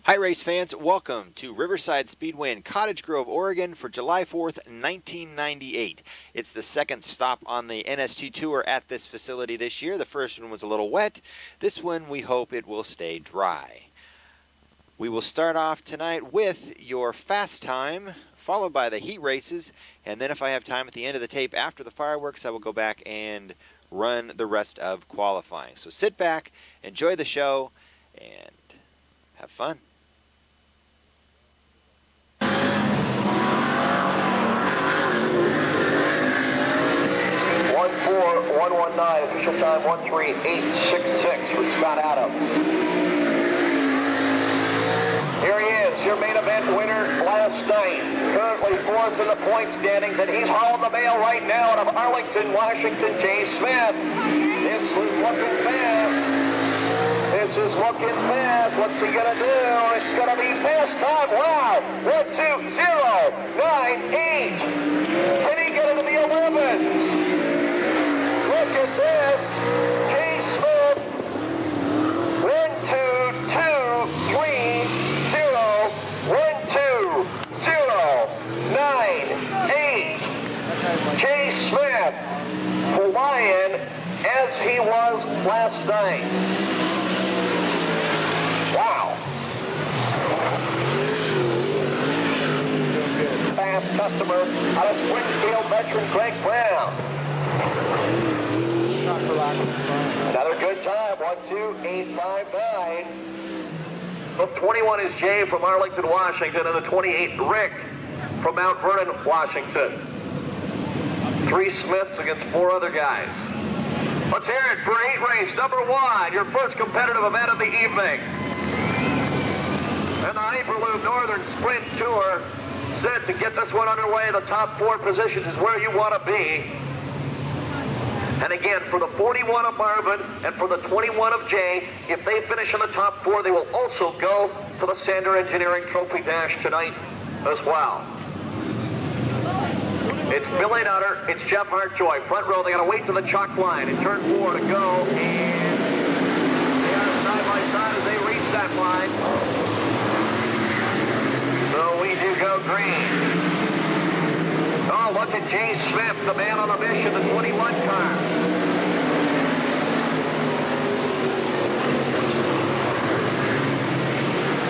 Hi race fans, welcome to Riverside Speedway in Cottage Grove, Oregon for July 4th, 1998. It's the second stop on the NST Tour at this facility this year. The first one was a little wet. This one we hope it will stay dry. We will start off tonight with your fast time, followed by the heat races, and then if I have time at the end of the tape after the fireworks, I will go back and run the rest of qualifying. So sit back, enjoy the show, and have fun. 1:41:19, official time 1:38:66 for Scott Adams. Here he is, your main event winner last night. Currently fourth in the point standings, and he's hauling the mail right now out of Arlington, Washington, Jay Smith. This is looking fast. This is looking fast. What's he gonna do? It's gonna be fast time. Wow! 1:20:98. Can he get into the 11s? Look at this. Jay Smith. 1:22:30. 1:20:98. Jay Smith flying as he was last night. Wow. Fast customer out of Springfield, veteran Greg Brown. Another good time, 1:28:59. The 21 is Jay from Arlington, Washington, and the 28, Rick from Mount Vernon, Washington. 3 Smiths against 4 other guys. Let's hear it for heat race number 1, your first competitive event of the evening. And the Hyperloop Northern Sprint Tour said to get this one underway, the top 4 positions is where you want to be. And again, for the 41 of Marvin and for the 21 of Jay, if they finish in the top 4, they will also go to the Sander Engineering Trophy Dash tonight as well. It's Billy Nutter, it's Jeff Hartjoy. Front row, they got to wait to the chalk line in turn 4 to go. And they are side by side as they reach that line. So we do go green. Oh, look at Jay Smith, the man on a mission, the 21 car.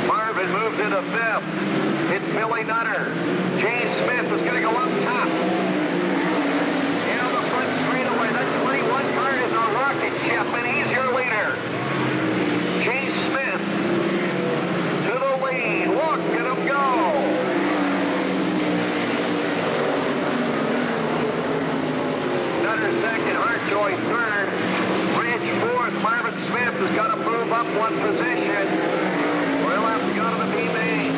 Marvin moves into 5th. It's Billy Nutter. Jay Smith is going to go up top. And on the front straightaway, that 21 car is a rocket ship, and he's your leader. Jay Smith to the lead. Look at him go. Nutter second, Hartjoy third, Bridge fourth. Marvin Smith has got to move up 1 position, or he'll have to go to the B main.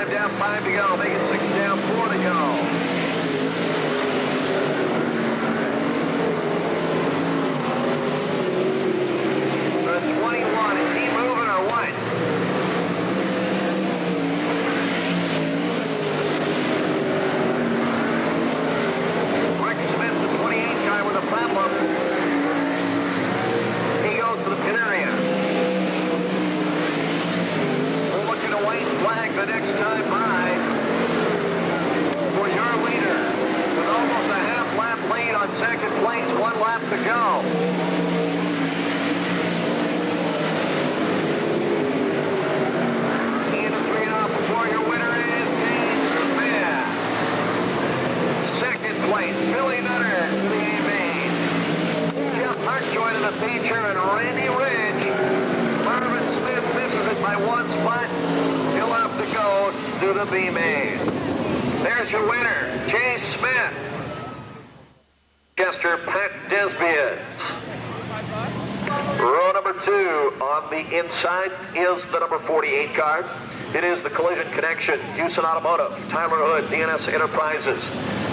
Down 5 to go, make it 6 down, 4 to go. The 21, is he moving or what? Rick Smith, the 28 guy with a problem. He goes to the pit area. Looking a white flag the next time by for your leader with almost a half lap lead on second place, 1 lap to go. And a 3.5 before your winner is Jay Smith. Second place, Billy Nutter to the A main. Jeff Hartjoy to the feature and Randy Ridge. Marvin Smith misses it by 1 spot. He'll have to go to the B main. There's your winner, Jay Smith. Chester Pat Desbieds. Row number 2 on the inside is the number 48 car. It is the Collision Connection, Houston Automotive, Tyler Hood, DNS Enterprises.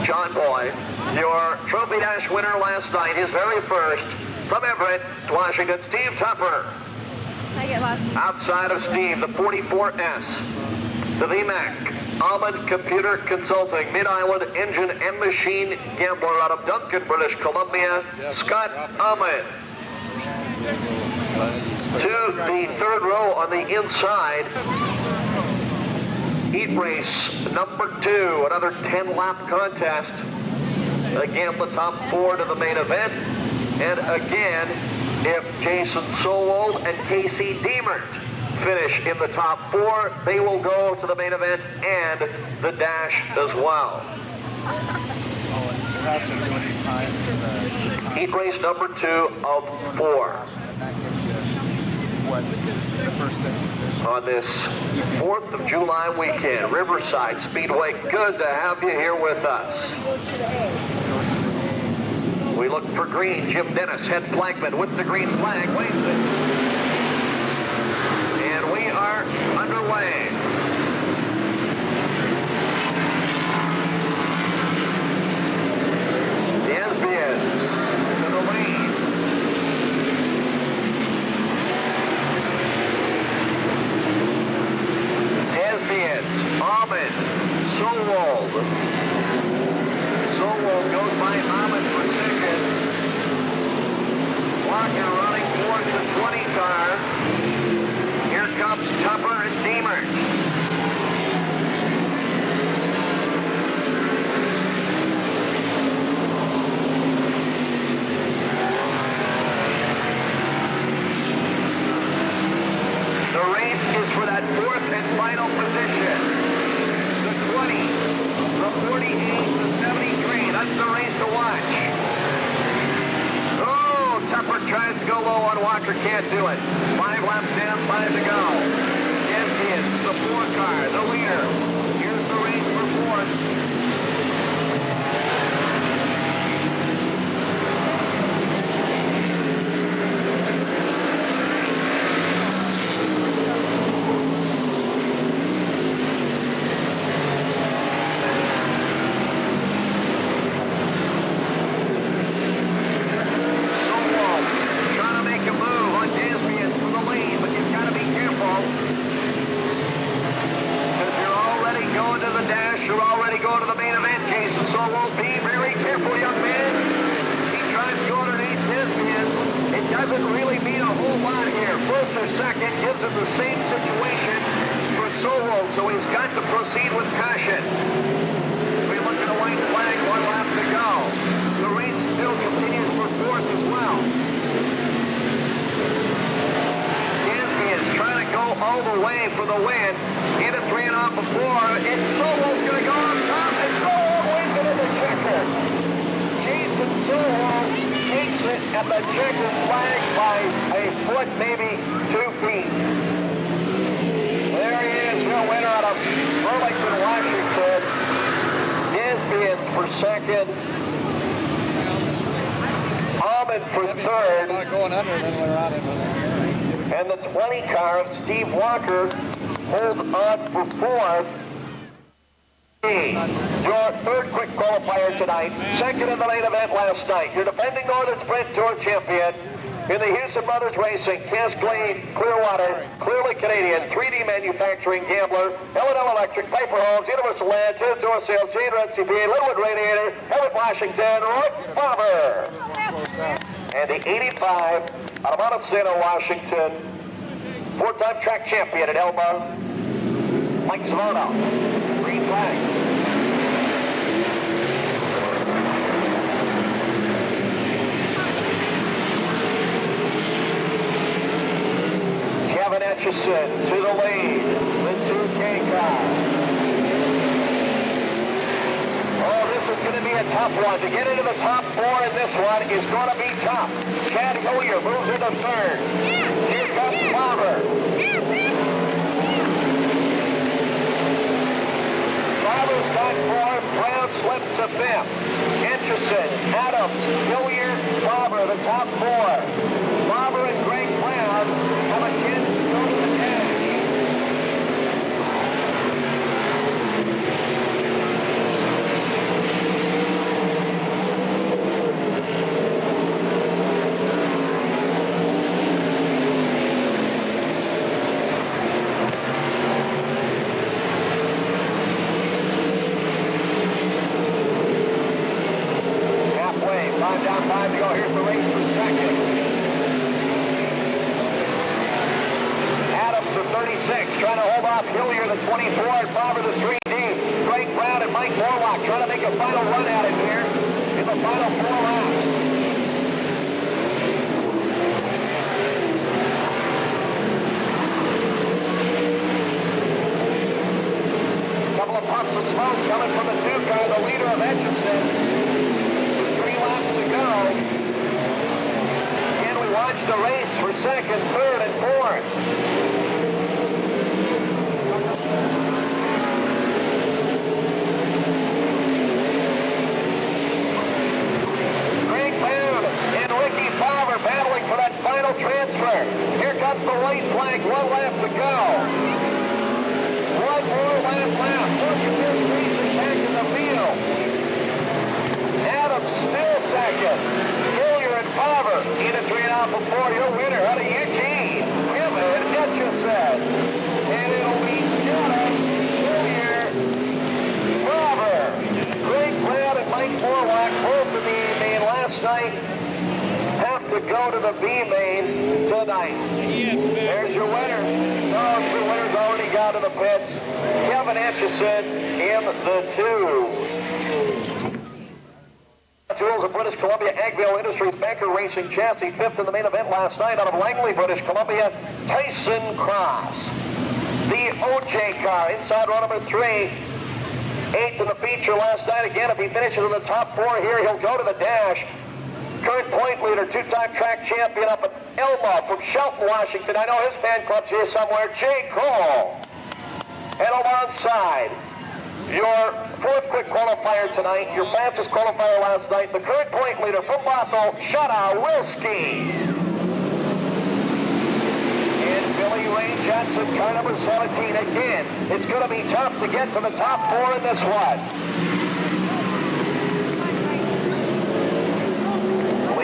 John Boy, your Trophy Dash winner last night, his very first, from Everett, Washington, Steve Tupper. I get lost. Outside of Steve, the 44S, the VMAC, Almond Computer Consulting, Mid-Island Engine and Machine Gambler out of Duncan, British Columbia, Scott Ahmed. To the third row on the inside, heat race number 2, another 10-lap contest. Again, the top 4 to the main event. And again, if Jason Sowell and Casey Diemert finish in the top 4, they will go to the main event and the dash as well. Heat race number 2 of 4. On this 4th of July weekend, Riverside Speedway, good to have you here with us. We look for green. Jim Dennis, head flagman with the green flag, waves it. And we are underway. Desbians to the lead. Desbians, Ahmed, Sowell. Sowell goes by Ahmed for second. Walker running towards the 20 car. Here comes Tupper and Diemert. The race is for that 4th and final position. The 20, the 48, the 73. That's the race to watch. Oh, Tupper tries to go low on Walker, can't do it. 5 laps down, 5 to go. Jenkins, the 4 car, the leader. Here's the race for 4th. And the checkered flag by a foot, maybe 2 feet. There he is, your winner out of Burlington, Washington. Desbians for second. Ahmed for third. And the 20 car of Steve Walker holds on for fourth. Your third quick qualifier tonight, second in the late event last night. Your defending Northern Sprint Tour champion in the Houston Brothers Racing, Cascade, Clearwater, Clearly Canadian, 3D Manufacturing, Gambler, L&L Electric, Piper Homes, Universal Land, Door Sales, Jane Red CPA, Linwood Radiator, Everett, Washington, Rick Farmer. And the 85 out of Montecito, Washington, 4-time track champion at Elba, Mike Simono. Green flag. Kevin Etchison to the lead, the 2K car. Oh, this is going to be a tough one. To get into the top 4 in this one is going to be tough. Chad Hillier moves into third. Here comes Farmer. Farmer's got 4th, Brown slips to 5th. Etchison, Adams, Hillier, Farmer, the top 4. Farmer and Greg Brown have a chance to go to the dash. Time down 5 to go. Here's the race for second. Adams at 36, trying to hold off Hillier, the 24, and Bobber, the 3 deep. Greg Brown and Mike Morlock trying to make a final run at it here in the final 4 laps. Couple of puffs of smoke coming from the 2 car, the leader of Etchison. 3 laps to go. Again, we watch the race for second, third, and fourth. Battling for that final transfer. Here comes the white flag. 1 lap to go. 1 more lap left. Look at this racing back in the field. Adams still second. Hillier and Favre. In a 3.5 before your winner out of Eugene. Kevin Etchison. And it'll be Adams, Hillier, Favre. Greg Brown and Mike Morlock both in the main last night. Have to go to the B main tonight. There's your winner. Oh, 2 winners already got to the pits. Kevin Etchison in the 2. Tools of British Columbia, Agville Industries, Banker Racing Chassis, 5th in the main event last night out of Langley, British Columbia, Tyson Cross. The OJ car, inside row number 3. 8th in the feature last night. Again, if he finishes in the top 4 here, he'll go to the dash. Current point leader, 2-time track champion up at Elma from Shelton, Washington. I know his fan club's here somewhere. Jay Cole. And alongside your 4th quick qualifier tonight, your fastest qualifier last night, the current point leader from Bothell, Shada Wilski. And Billy Ray Johnson, car number 17. Again, it's going to be tough to get to the top 4 in this one.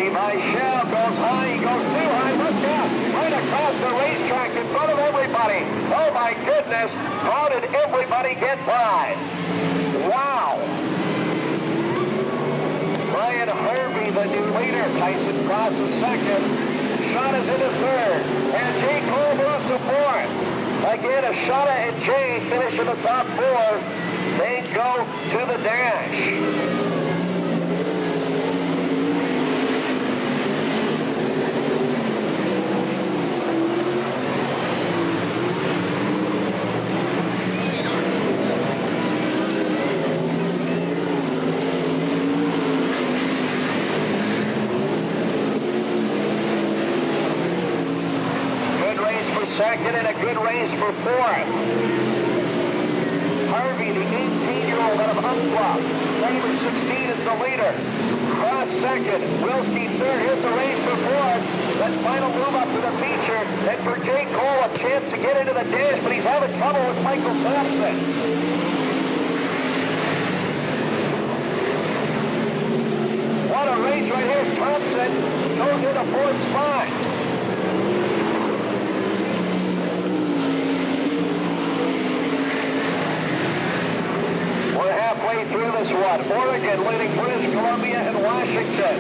Levi Shell goes high, he goes too high, look out, right across the racetrack in front of everybody. Oh my goodness, how did everybody get by? Wow. Brian Harvey, the new leader. Tyson Cross is second. Shot is into 3rd, and Jay Cole moves to 4th. Again, Ashada and Jay finish in the top 4. They go to the dash. Second and a good race for 4th. Harvey, the 18-year-old out of Umpqua. Number 16 is the leader. Cross second. Wilski 3rd. Here's the race for 4th. That final move up to the feature. And for Jay Cole, a chance to get into the dash, but he's having trouble with Michael Thompson. What a race right here. Thompson goes into 4th spot. We're halfway through this one. Oregon leading British Columbia and Washington.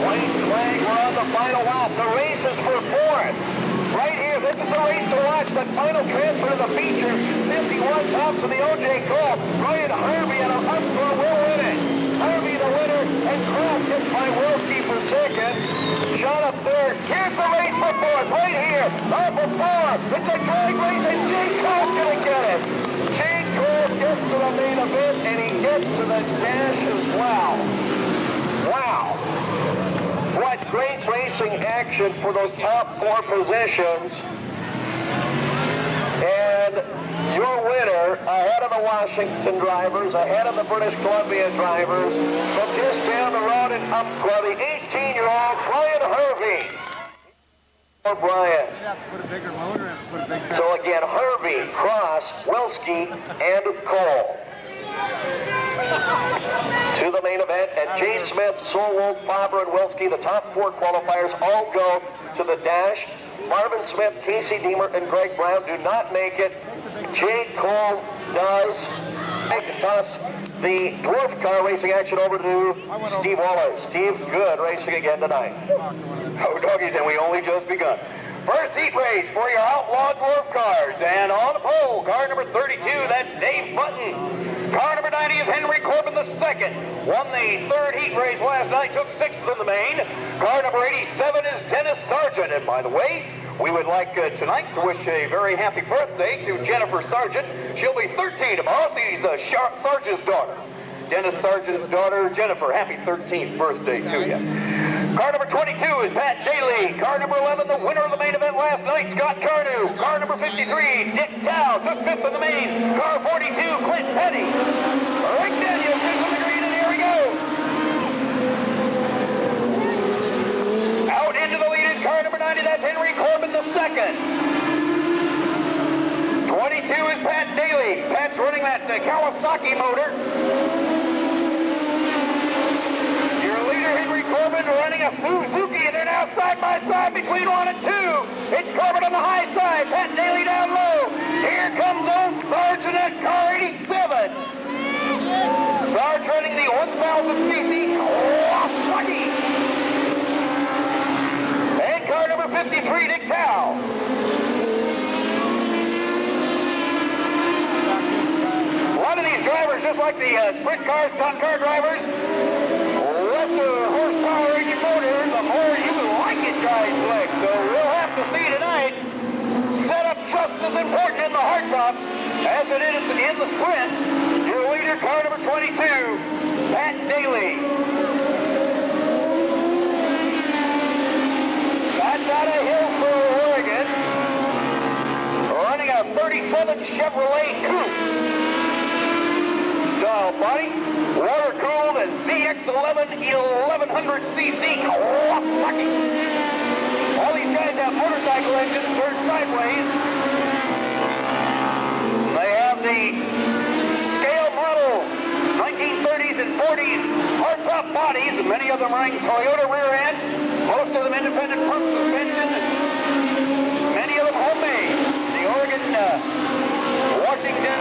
White flag, we're on the final lap. The race is for 4th. Right here, this is the race to watch. That final transfer to the feature. 51 tops of the O.J. Cole. Brian Harvey and Umpqua will win it. Harvey the winner, and Cross gets by Wilski for second. Shot up 3rd. Here's the race for 4th. Right here. Off of 4. It's a drag race, and Jay Cole's going to get it. Jay Cole gets to the main event, and he gets to the dash as well. Wow. What great racing action for those top 4 positions. And your winner, ahead of the Washington drivers, ahead of the British Columbia drivers, from just down the road in Umpqua, the 18-year-old Brian Harvey. For Brian. So again, Harvey, Cross, Wilski, and Cole. the main event. And Jay Smith, Solwold, Faber, and Wilski, the top 4 qualifiers, all go to the dash. Marvin Smith, Casey Deemer, and Greg Brown do not make it. Jay Cole does. I have to toss the dwarf car racing action over to Steve Waller. Steve, good racing again tonight. Oh, doggies, and we only just begun. First heat race for your outlaw dwarf cars. And on the pole, car number 32, that's Dave Button. Car number 90 is Henry Corbin II. Won the 3rd heat race last night, took 6th in the main. Car number 87 is Dennis Sargent. And by the way, we would like tonight to wish a very happy birthday to Jennifer Sargent. She'll be 13 tomorrow. She's Sargent's daughter. Dennis Sargent's daughter, Jennifer. Happy 13th birthday to you. Car number 22 is Pat Daly. Car number 11, the winner of the main event last night, Scott Cardew. Car number 53, Dick Dow, took 5th in the main. Car 42, Clint Petty. Rick Daniels is on the green, and here we go. Out into the lead is car number 90, that's Henry Corbin II. 22 is Pat Daly. Pat's running that Kawasaki motor. Henry Corbin running a Suzuki, and they're now side by side between 1 and 2. It's Corbin on the high side, Pat Daly down low. Here comes old Sargent at car 87. Sarge running the 1000cc Kawasaki. And car number 53, Dick Tao. A lot of these drivers, just like the sprint cars, stunt car drivers, lesser horsepower in your motor, the more you like it, guys, slick. So we'll have to see tonight. Setup just as important in the hardtops as it is in the sprints. Your leader, car number 22, Pat Daly. That's out of Hillsboro, Oregon. Running a 37 Chevrolet Coupe style body. Water-cooled and ZX-11 1100cc Kawasaki. All these guys have motorcycle engines turned sideways. They have the scale model 1930s and 40s hardtop bodies, and many of them running Toyota rear ends, most of them independent front suspension, many of them homemade. The Oregon, Washington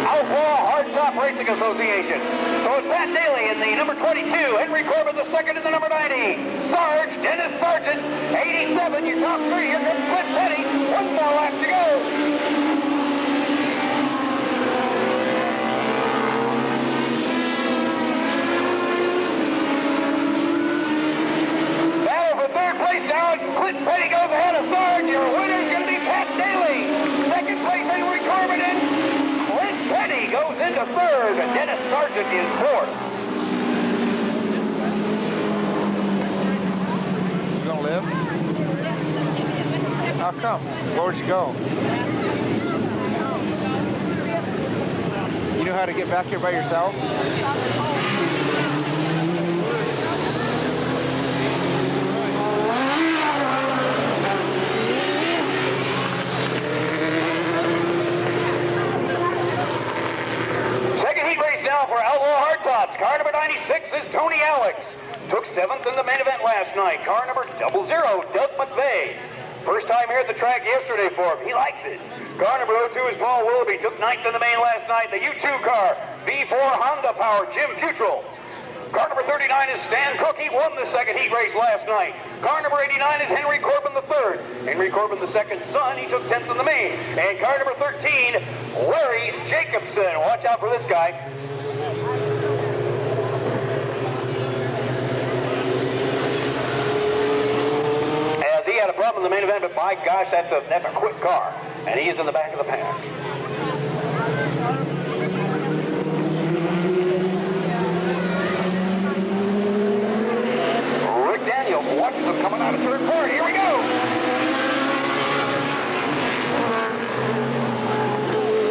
Outlaw Hardtop Racing Association. So it's Pat Daly in the number 22, Henry Corbin II in the number 90, Sarge, Dennis Sargent, 87, your top 3, here comes Clint Petty, 1 more lap to go. Battle for 3rd place now, Clint Petty goes ahead of Sarge, your winner is going to be Pat Daly. 2nd place, Henry Corbin in. Clint Petty goes into 3rd, and Dennis Sargent is 4th. You gonna live? How come? Where would you go? You know how to get back here by yourself? For Outlaw Hardtops, car number 96 is Tony Alex. Took 7th in the main event last night. Car number 00, Doug McVeigh. First time here at the track yesterday for him. He likes it. Car number 02 is Paul Willoughby. Took 9th in the main last night. The U2 car, V4 Honda powered, Jim Futrell. Car number 39 is Stan Cook. He won the 2nd heat race last night. Car number 89 is Henry Corbin III. Henry Corbin II's son. He took 10th in the main. And car number 13, Larry Jacobson. Watch out for this guy. As he had a problem in the main event, but my gosh, that's a quick car. And he is in the back of the pack. Rick Daniels watches him coming out of turn 4. Here we go.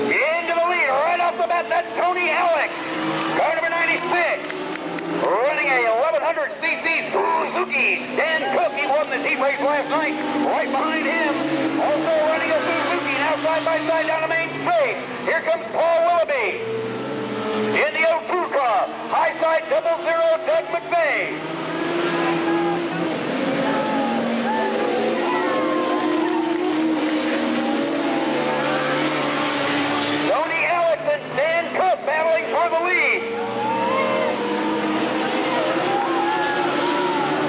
Into the lead right off the bat. That's Tony Alex. Car number 96. Running a 1100cc Suzuki. Stan Cook, he won this heat race last night. Right behind him. Also running a Suzuki. Now side by side down the main straight. Here comes Paul Willoughby. In the 02 car. High side Doug McVeigh. Tony Alex and Stan Cook battling for the lead.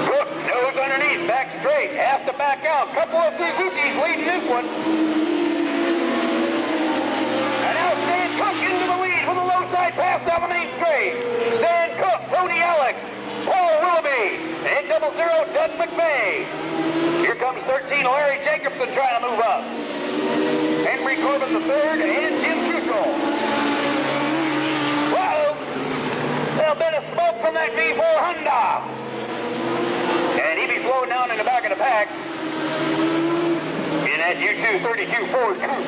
Cook nose underneath, back straight, has to back out. Couple of Suzuki's leading this one. And now Stan Cook into the lead with a low side pass down the main straight. Stan Cook, Tony Alex, Paul Willoughby, and 00 Doug McVeigh. Here comes 13 Larry Jacobson trying to move up. Henry Corbin III and Jim Trussell. Whoa! A little bit of smoke from that V4 Honda. And he'd be slowing down in the back of the pack in that U232 Ford Coupe.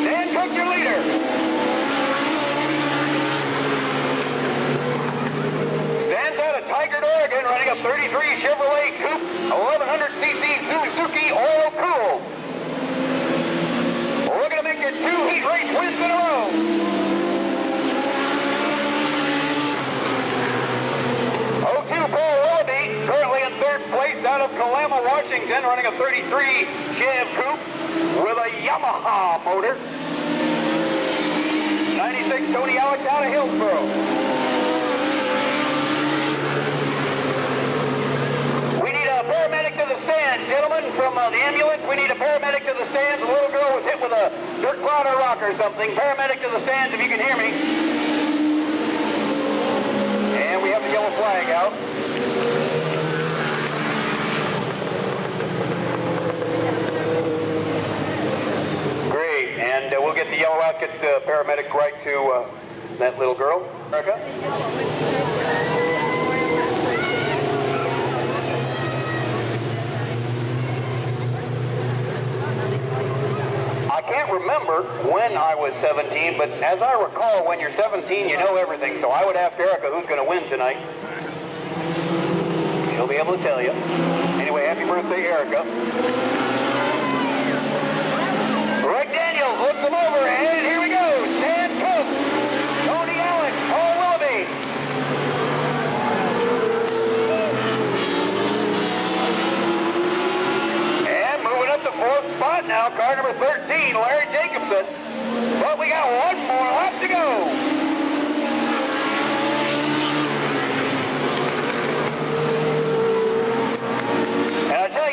Stan Cook, your leader. Stands out of Tigard, Oregon, running a 33 Chevrolet Coupe, 1100cc Suzuki oil cooled. We're going to make it 2 heat race wins in a row. Paul Willoughby, currently in 3rd place out of Kalama, Washington, running a 33 Chev Coupe with a Yamaha motor. 96 Tony Alex out of Hillsboro. We need a paramedic to the stands, gentlemen, from the ambulance. We need a paramedic to the stands. A little girl was hit with a dirt clod or rock or something. Paramedic to the stands if you can hear me. And we have the yellow flag out. Great, and we'll get the yellow outfit paramedic right to that little girl. Erica? I can't remember when I was 17, but as I recall, when you're 17, you know everything. So I would ask Erica who's going to win tonight. She'll be able to tell you. Anyway, happy birthday, Erica. Rick Daniels looks him over, and here we go. Stan Cook, Tony Alex, Paul Willoughby. And moving up to 4th spot now, car number 13, Larry Jacobson. But we got one more lap to go.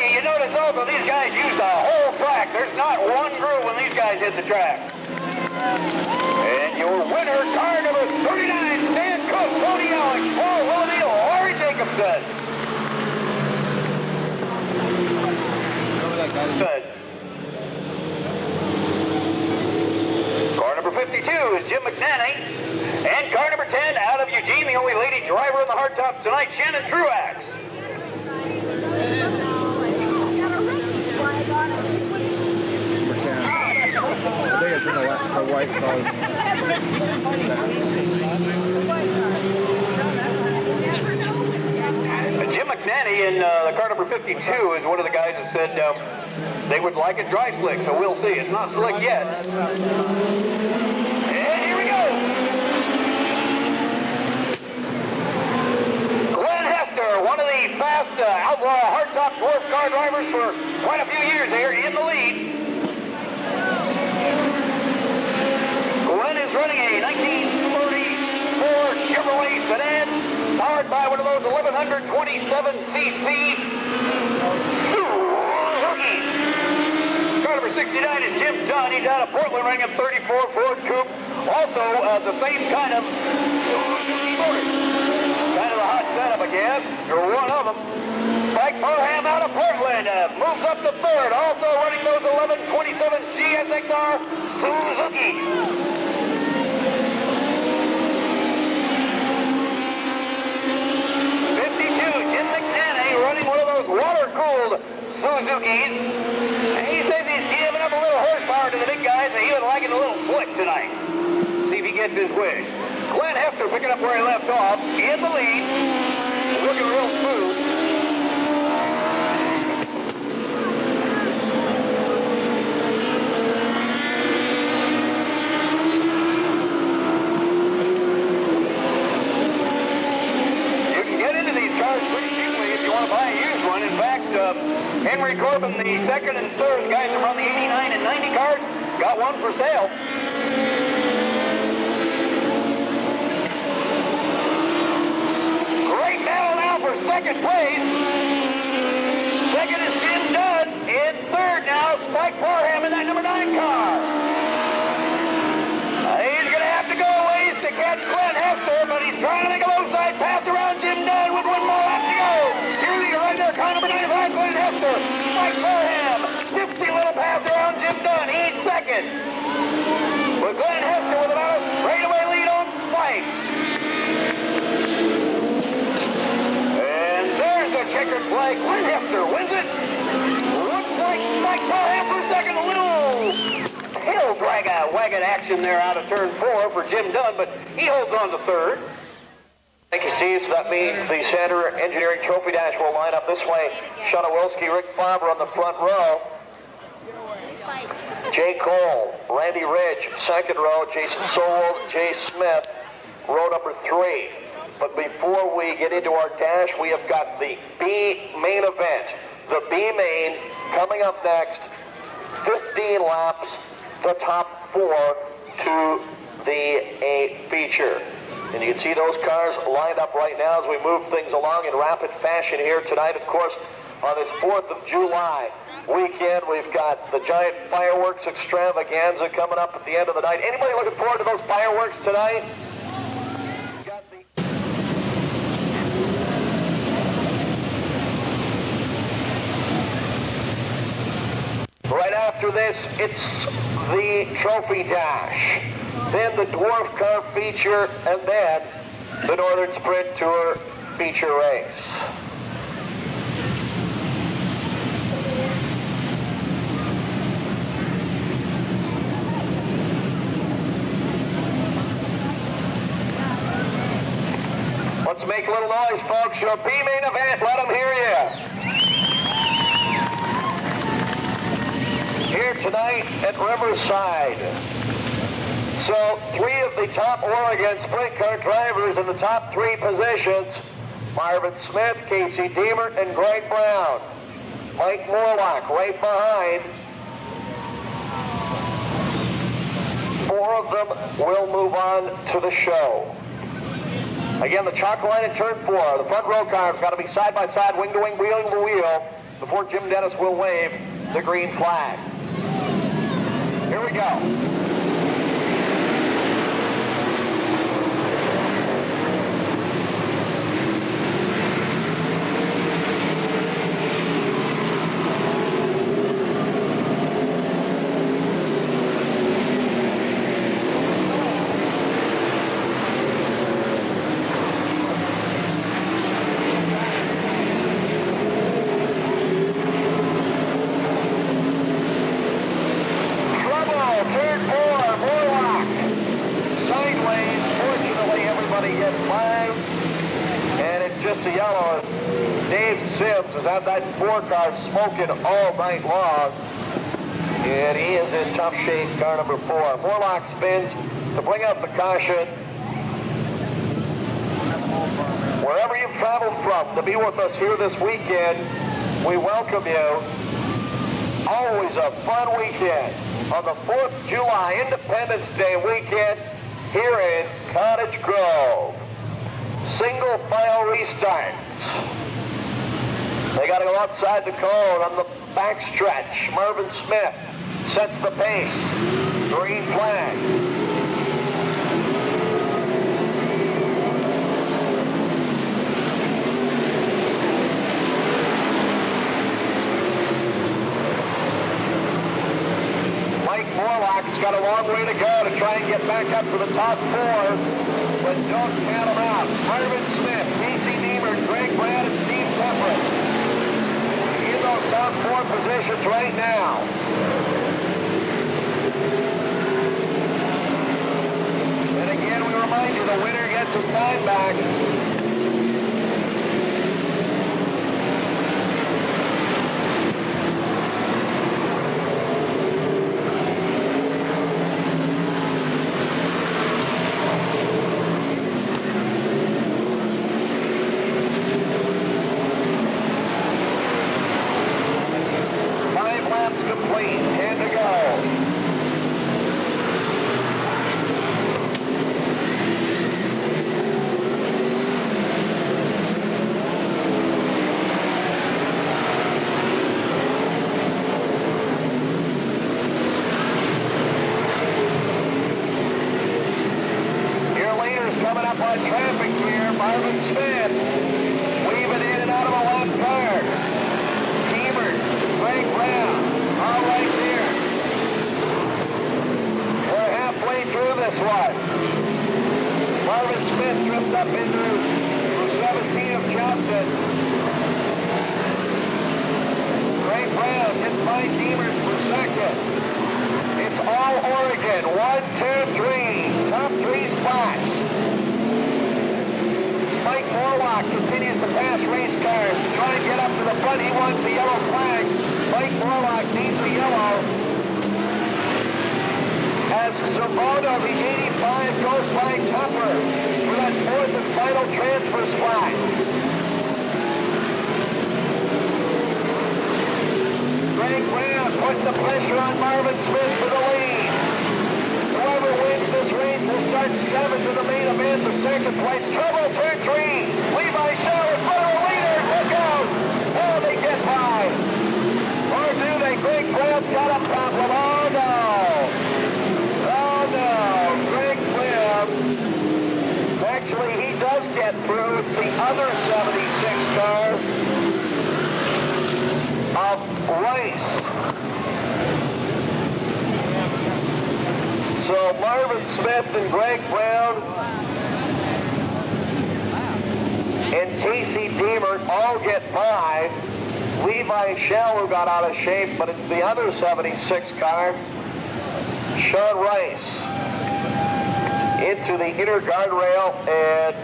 You notice also these guys use the whole track. There's not one groove when these guys hit the track. And your winner, car number 39, Stan Cook, Tony Alex, Paul Willoughby, Larry Jacobson. Good. Car number 52 is Jim McNanny. And car number 10 out of Eugene, the only lady driver in the hardtops tonight, Shannon Truax. I think it's in the white car. Jim McNanny in the car number 52 is one of the guys that said they would like it dry slick, so we'll see. It's not slick yet. And here we go. Glenn Hester, one of the fast outlaw hardtop dwarf car drivers for quite a few years here, in the lead. Glenn is running a 1934 Chevrolet sedan, powered by one of those 1127cc Suzukis. Car number 69 is Jim Dunn. He's out of Portland, running a 34 Ford Coupe. Also, the same kind of Suzuki motor. Kind of a hot setup, I guess. You're one of them. Spike Parham out of Portland moves up to 3rd. Also running those 1127 GSXR Suzuki. 52, Jim McNanny running one of those water-cooled Suzukis. And he says he's giving up a little horsepower to the big guys, and he would like it a little slick tonight. See if he gets his wish. Glenn Hester picking up where he left off, in the lead, looking real smooth. Emery Corbin, the second and third guys are from the 89 and 90 cars. Got one for sale. Great battle now for second place. Second is Jim Dunn. In third now, Spike Parham in that number 9 car. He's going to have to go a ways to catch Glenn Hester, but he's trying to make a low side pass around Jim Dunn with one more lap to go. Here he is right there, car number 95, Glenn Hester. Spike Parham, 50 little pass around Jim Dunn. He's second. But Glenn Hester with about a straightaway lead on Spike. And there's the checkered flag. Glenn Hester wins it. Looks like Spike Parham for second. A little tail wagon action there out of turn 4 for Jim Dunn, but he holds on to third. Thank you, Steve. So that means the Sander Engineering Trophy Dash will line up this way. Shauna Wilski, Rick Faber on the front row. Jay Cole, Randy Ridge, second row. Jason Soul, Jay Smith, row number 3. But before we get into our dash, we have got the B main event. The B main coming up next. 15 laps, the top 4 to the A feature. And you can see those cars lined up right now as we move things along in rapid fashion here tonight. Of course, on this 4th of July weekend, we've got the giant fireworks extravaganza coming up at the end of the night. Anybody looking forward to those fireworks tonight? Right after this, it's the Trophy Dash, then the Dwarf Car Feature, and then the Northern Sprint Tour Feature Race. Let's make a little noise, folks. Your B main event, let them hear you. Here tonight at Riverside. So 3 of the top Oregon sprint car drivers in the top 3 positions. Marvin Smith, Casey Deemer, and Greg Brown. Mike Morlock right behind. 4 of them will move on to the show. Again, the chalk line at turn 4. The front row cars got to be side by side, wing to wing, wheel to wheel, before Jim Dennis will wave the green flag. Here we go. Sims has had that 4 car smoking all night long, and he is in tough shape, car number 4. Morlock spins to bring out the caution. Wherever you've traveled from to be with us here this weekend, we welcome you. Always a fun weekend on the 4th of July Independence Day weekend here in Cottage Grove. Single file restarts. They got to go outside the cone on the backstretch. Marvin Smith sets the pace. Green flag. Mike Morlock's got a long way to go to try and get back up to the top 4, but don't count him out. Marvin Smith, Casey Deemer, Greg Brad, and Steve Pepper. Those top 4 positions right now. And again, we remind you, the winner gets his time back. lot of traffic here. Marvin Smith weaving in and out of the left cars. Keemer, Frank Brown, all right there. We're halfway through this one. Marvin Smith drifts up into 17 of Johnson. Frank Brown gets by Demers for second. It's all Oregon. 1, 2, 3. Top 3 spots. Mike Morlock continues to pass race cars, trying to get up to the front. He wants a yellow flag. Mike Morlock needs a yellow. As Zambono, the 85, goes by Tupper for that fourth and final transfer spot. Greg Brown putting the pressure on Marvin Smith for the lead. Whoever wins this race will start 7th in the main event to second place. Trouble turn 3. Levi Shell in front of the leader. Look out. Oh, they get by. Or do they? Greg Brown's got a problem. Oh, no. Oh, no. Greg Brown. Actually, he does get through the other 76 car of Rice. So Marvin Smith and Greg Brown and Casey Deemer all get by. Levi Shell, who got out of shape, but it's the other 76 car, Sean Rice, into the inner guardrail, and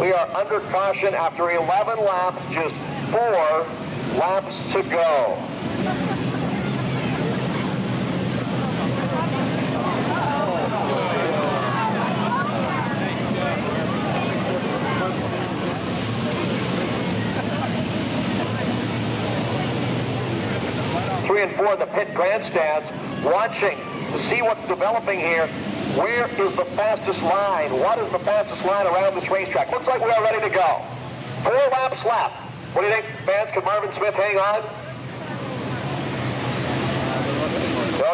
we are under caution after 11 laps, just 4 laps to go. And 4 in the pit grandstands, watching to see what's developing here. Where is the fastest line? What is the fastest line around this racetrack? Looks like we are ready to go. 4 laps left. What do you think, fans? Can Marvin Smith hang on?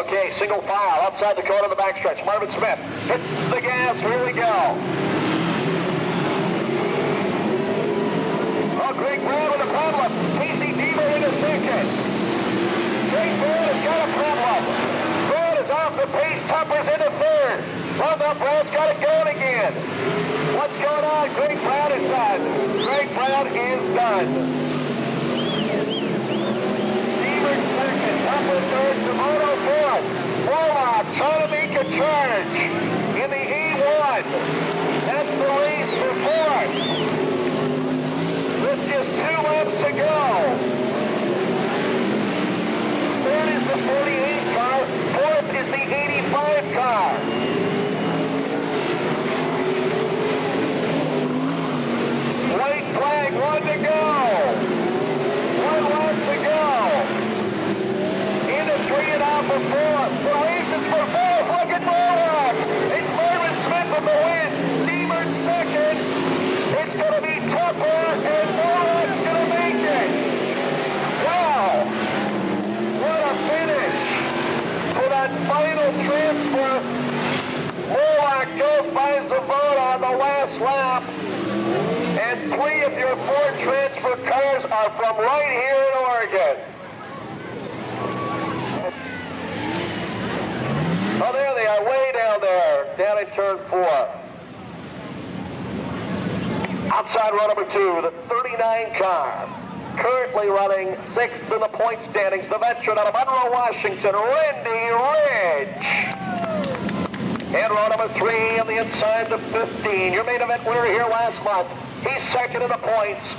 Okay, single file outside the corner of the backstretch. Marvin Smith hits the gas. Here we go. Oh, Greg Brown with a problem. Casey Deemer in a second. Greg Brown has got a problem. Brown is off the pace. Tupper's into 3rd. Well, now Brown's got it going again. What's going on? Greg Brown is done. Greg Brown is done. Deemer 2nd. Tupper 3rd. Zambono 4th. Morlock trying to make a charge in the E1. That's the race for 4th. With just 2 laps to go. 3rd is the 48 car, 4th is the 85 car. White flag, 1 to go. 1 lap to go. Into 3 and out for 4th. The race is for 4th. Look at Morlock. It's Marvin Smith with the win. Deemer 2nd. It's going to be Tupper, and Morlock's going to make it. Wow. What a finish for that final transfer. Morlock goes by Zambono on the last lap. And 3 of your 4 transfer cars are from right here in Oregon. Oh, there they are, way down there, down in turn 4. Outside row number 2, the 39 car. Currently running 6th in the point standings, the veteran out of Monroe, Washington, Randy Ridge. And row number 3 on the inside, the 15. Your main event winner here last month. He's 2nd in the points.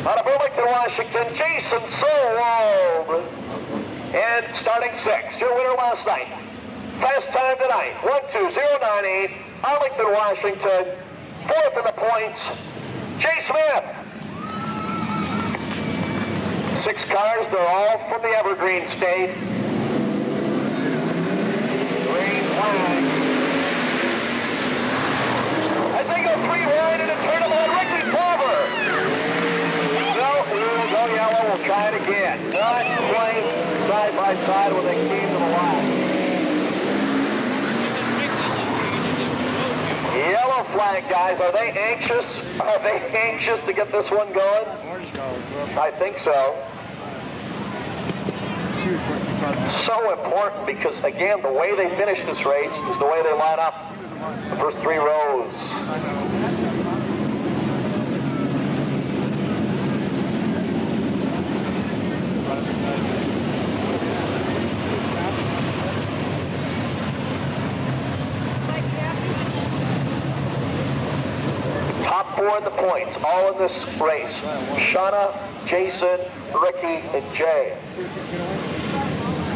Out of Burlington, Washington, Jason Solwald. And starting 6th, your winner last night. Fast time tonight, 1:20.98. Arlington, Washington. 4th in the points, Jay Smith. 6 cars, they're all from the Evergreen State. Green flag. As they go 3 wide into turn 11, Wrigley Clover. No, we'll go yellow, we'll try it again. Not quite side by side when they came to the line. Yellow flag, guys. Are they anxious? Are they anxious to get this one going? Orange collar. I think so. She was supposed to be starting. So important because, again, the way they finish this race is the way they line up the first 3 rows. Top 4 in the points, all in this race. Shauna, Jason, Ricky, and Jay.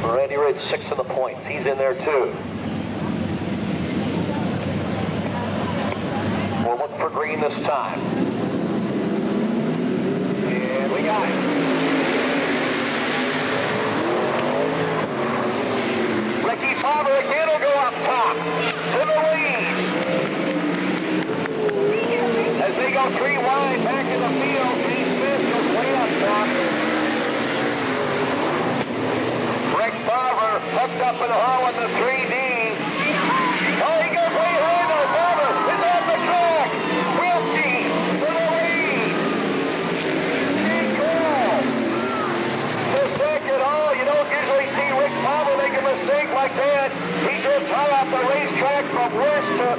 Randy Ridge, 6 in the points. He's in there too. We'll look for green this time. And we got it. Ricky Farmer again will go up top to the lead. As they go 3 wide back in the field, Jay Smith goes way up top. Rick Farmer hooked up in Holland, the 3D. Oh, he goes way high though. Farmer is on the track. Wilski to the lead. Jay Cole to second. Oh, you don't usually see Rick Farmer make a mistake like that. He drifts high off the racetrack from worst to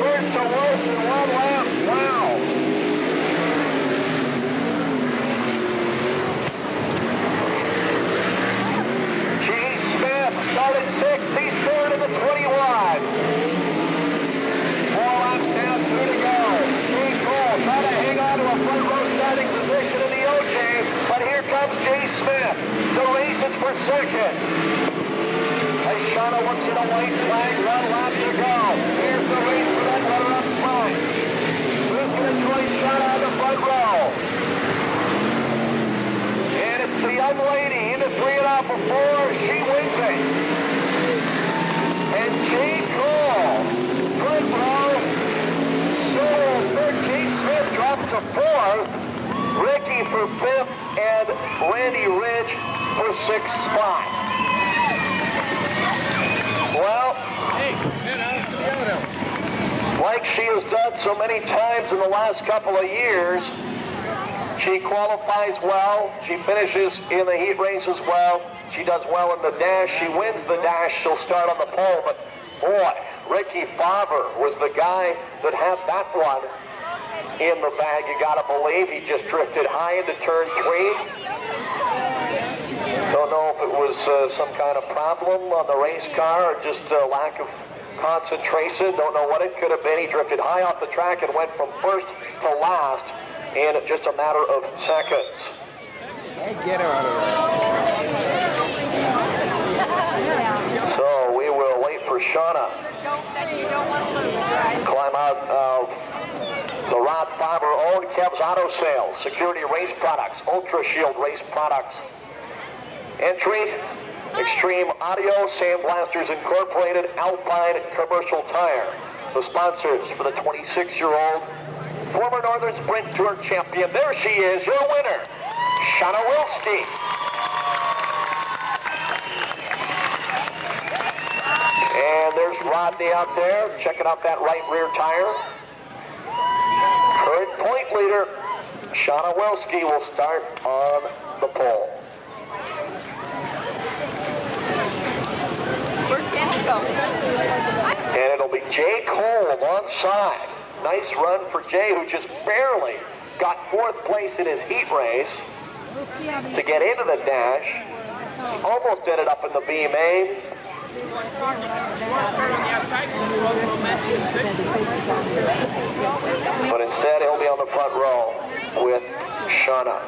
first to worst in 1 lap. Wow. Started 6th, he's 3rd in the 20 wide. 4 laps down, 2 to go. Jay Cole trying to hang on to a front row starting position in the OJ, but here comes Jay Smith. The race is for 2nd. As Shauna looks at a white flag, 1 lap to go. Here's the race for that runner-up spot. Who's going to join Shauna on the front row? And it's the young lady into 3.5 before she wins it. And Jay Cole, front row, solo 3rd. Jay Smith dropped to 4th. Ricky for 5th, and Randy Ridge for 6th spot. Well, like she has done so many times in the last couple of years, she qualifies well, she finishes in the heat races well, she does well in the dash, she wins the dash, she'll start on the pole, but boy, Ricky Farmer was the guy that had that one in the bag, you gotta believe. He just drifted high into turn 3. Don't know if it was some kind of problem on the race car or just a lack of concentration, don't know what it could have been. He drifted high off the track and went from first to last in just a matter of seconds. Hey, get her out of there. So we will wait for Shauna. Climb out of the Rod Farmer owned Kev's Auto Sales, Security Race Products, Ultra Shield Race Products. Entry, Extreme Audio, Sandblasters Incorporated, Alpine Commercial Tire. The sponsors for the 26-year-old former Northern Sprint Tour champion. There she is, your winner, Shauna Wilski. And there's Rodney out there checking out that right rear tire. Current point leader, Shauna Wilski, will start on the pole. And it'll be Jay Cole alongside. Nice run for Jay, who just barely got 4th place in his heat race to get into the dash. Almost ended up in the BMA. But instead, he'll be on the front row with Shauna.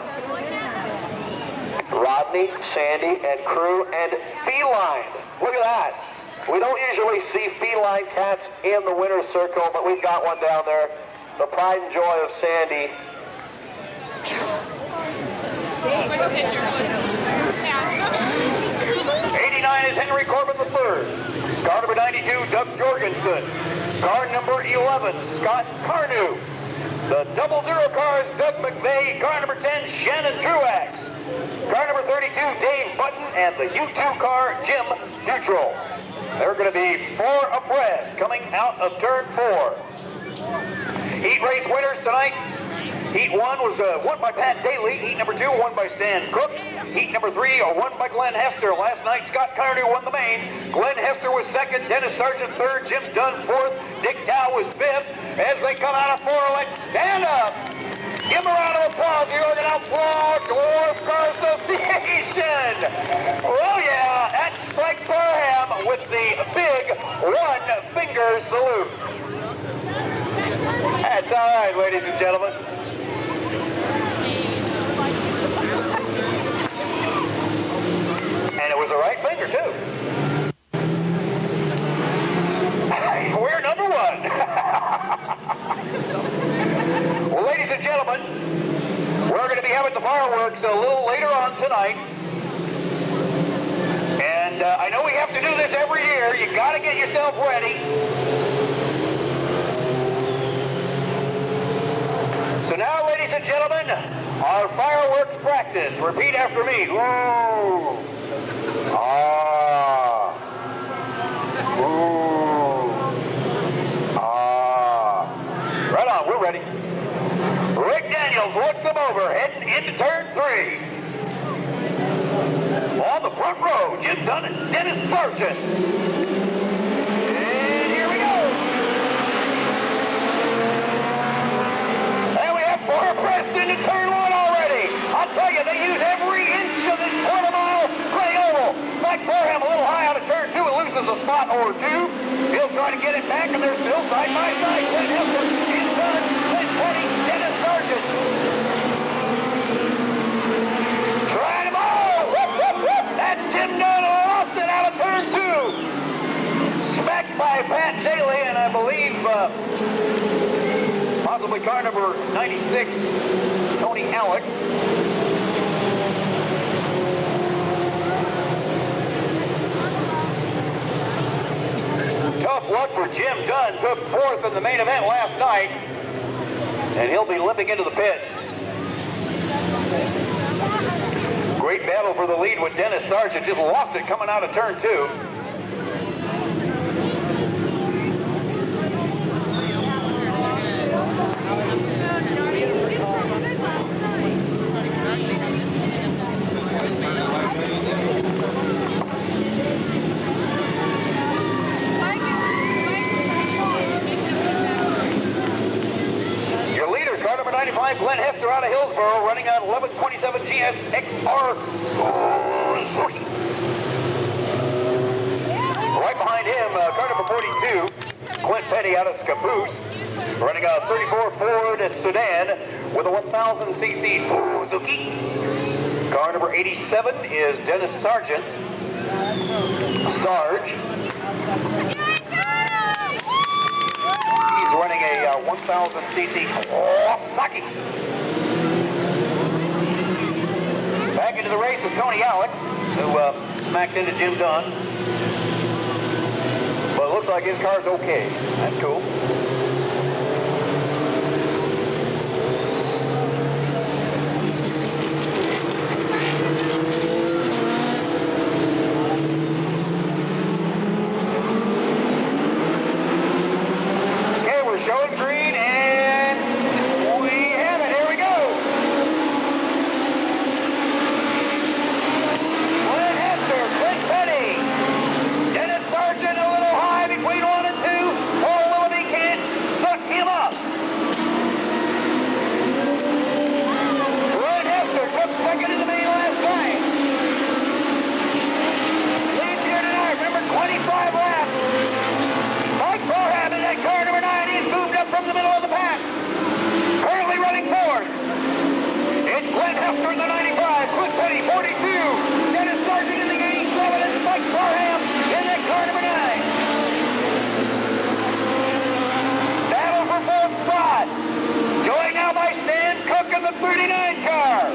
Rodney, Sandy, and crew, and Feline. Look at that. We don't usually see feline cats in the winner's circle, but we've got one down there. The pride and joy of Sandy. 89 is Henry Corbin III. Car number 92, Doug Jorgensen. Car number 11, Scott Carnew. The 00 cars, Doug McVeigh. Car number 10, Shannon Truax. Car number 32, Dave Button. And the U2 car, Jim Dutrell. There are going to be 4 abreast coming out of turn 4. heat race winners tonight. Heat 1 was won by Pat Daly. Heat number 2 won by Stan Cook. Heat number 3 won by Glenn Hester. Last night, Scott Carney won the main. Glenn Hester was second. Dennis Sargent third. Jim Dunn fourth. Dick Dow was fifth. As they come out of 4, let's stand up. Give them a round of applause. You're going to applaud Dwarf Car Association. Oh yeah, that's Frank Parham with the big one-finger salute. That's all right, ladies and gentlemen. And it was the right finger, too. We're number 1. Well, ladies and gentlemen, we're going to be having the fireworks a little later on tonight. And I know we have to do this every year. You got to get yourself ready. So now, ladies and gentlemen, our fireworks practice. Repeat after me. Woo! Ah! Ooh! Ah! Right on, we're ready. Rick Daniels looks them over, heading into turn 3. On the front row, Jim Dunn and Dennis Sargent. And here we go. And we have Boyer Preston in turn 1 already. I'll tell you, they use every inch of this quarter-mile gray oval. Mike Parham a little high out of turn 2 and loses a spot or 2. He'll try to get it back, and they're still side by side. Glenn Hester, Jim Dunn, Glenn Petty, Dennis Sargent. Trying them all. Whoop, whoop, whoop. That's Jim Dunn, lost it out of turn 2. Smacked by Pat Daly, and I believe possibly car number 96, Tony Alex. Tough luck for Jim Dunn. Took 4th in the main event last night, and he'll be limping into the pits. Great battle for the lead with Dennis Sargent. Just lost it coming out of turn 2. Your leader, car number 95, Glenn Hester out of Hillsboro, running on 1127 GS XR. Right behind him, car number 42, Clint Petty out of Scappoose, running a 34 Ford sedan with a 1000cc Suzuki. Car number 87 is Dennis Sargent. Sarge. He's running a 1000cc Kawasaki. Back into the race is Tony Alex, who smacked into Jim Dunn. But it looks like his car's okay. That's cool. Okay, we're showing green, and we have it. Here we go. Glenn Hester, Clint Petty, Dennis Sargent a little high between 1 and 2. Paul Willoughby can't suck him up. Glenn Hester took second in the main last night. Leads here tonight, remember, 25 laps. Mike Parham in that car number 9, he's moved up from the middle of the pack. Currently running 4th. It's Glenn Hester in the 95, Clint Petty 42, Dennis Sargent in the 87, and Mike Parham in that car number 9. Battle for 4th spot. Joined now by Stan Cook in the 39 car.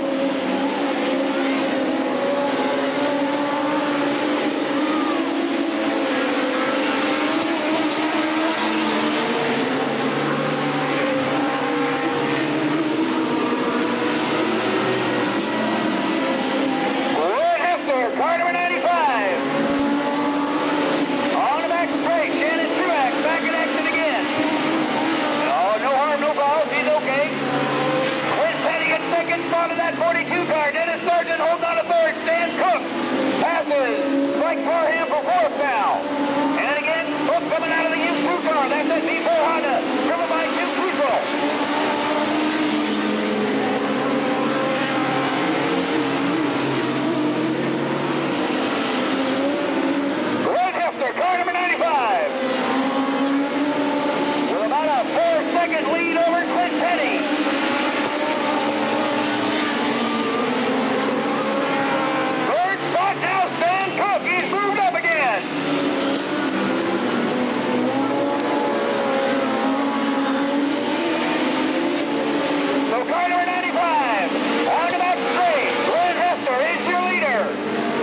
on to third, Stan Cook. Passes Spike Parham for fourth now. And again, Cook coming out of the U2 car. That's that V4 Honda, driven by Jim Crusoe. Car number 95. With about a 4-second lead over Clint Petty. Third spot now, Stan Cook. He's moved up again. So car number 95. On the back straight. Glenn Hester is your leader.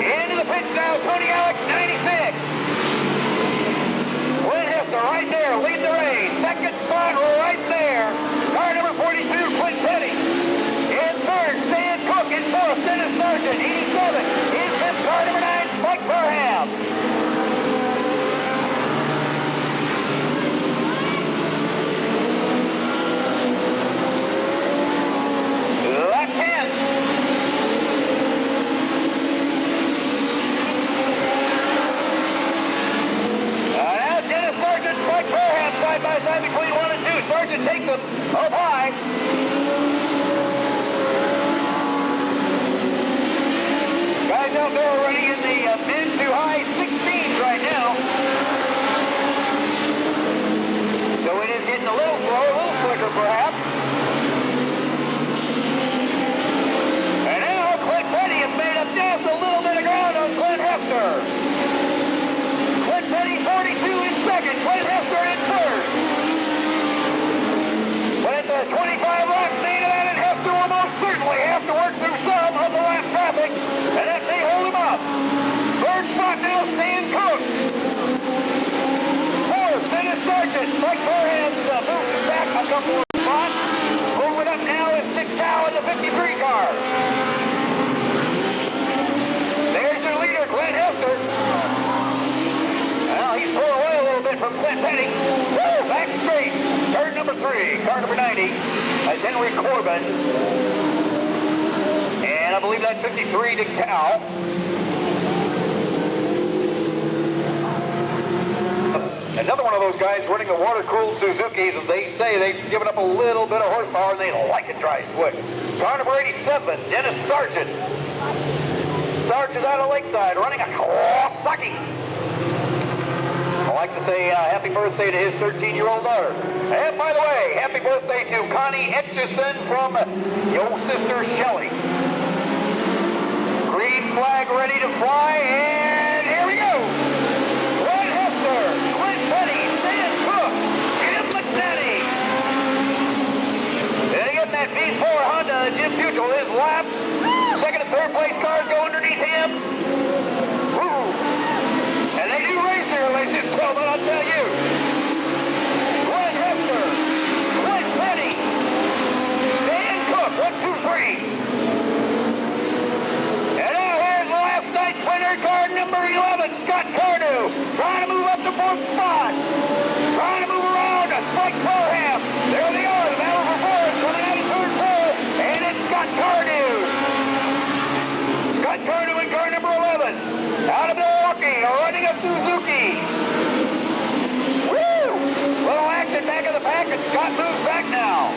Into the pits now, Tony Alex, 96. Right there, lead the race. Second spot right there. Car number 42, Clint Petty. In third, Stan Cook. In fourth, Dennis Sargent. 87. In fifth, car number 9, Spike Parham. Lap 10. Spike Parham side by side between 1 and 2. Sargent takes them up high. Guys out there running in the mid to high 16s right now. So it is getting a little slow, a little quicker perhaps. And now Clint Petty has made up just a little bit of ground on Clint Hester. Clint Petty 42 in second, Clint Hester in third. But at the 25 laps lead of that, and Hester will most certainly have to work through some of the lap traffic, and that may hold him up. Third spot now, Stan Cook. Fourth, Dennis Sargent. Mike Parham's moved back a couple of spots. Moving up now is Dick Dow in the 53 car. There's your leader, Clint Hester. Well, he's pulled away a little bit from Clint Petty. Woo, back straight. Turn number 3, car number 90. That's Henry Corbin. And I believe that's 53, Dick Dow. Another one of those guys running the water-cooled Suzukis, and they say they've given up a little bit of horsepower, and they like it dry slick. Car number 87, Dennis Sargent. Sargent out of Lakeside, running a Kawasaki. I'd like to say happy birthday to his 13-year-old daughter. And by the way, happy birthday to Connie Etchison from your sister Shelley. Green flag ready to fly, and here we go. Clint Hester, Clint Petty, Stan Cook, Jim McNetty. And again, that V4 Honda, Jim Buchel, his lap. Second and third place cars go underneath him. Woo. And they do race here, ladies and gentlemen, I'll tell you. Clint Hester, Clint Petty, Stan Cook, 1, 2, 3. And now here's the last night's winner, car number 11, Scott Cardew, trying to move up to fourth spot. Trying to move around to Spike Parham. There they are, the battle for fourth, coming out of third pole, and it's Scott Cardew. Scott Cardew in car number 11. Out of Milwaukee, running a Suzuki. Woo! Little action back of the pack, and Scott moves back now.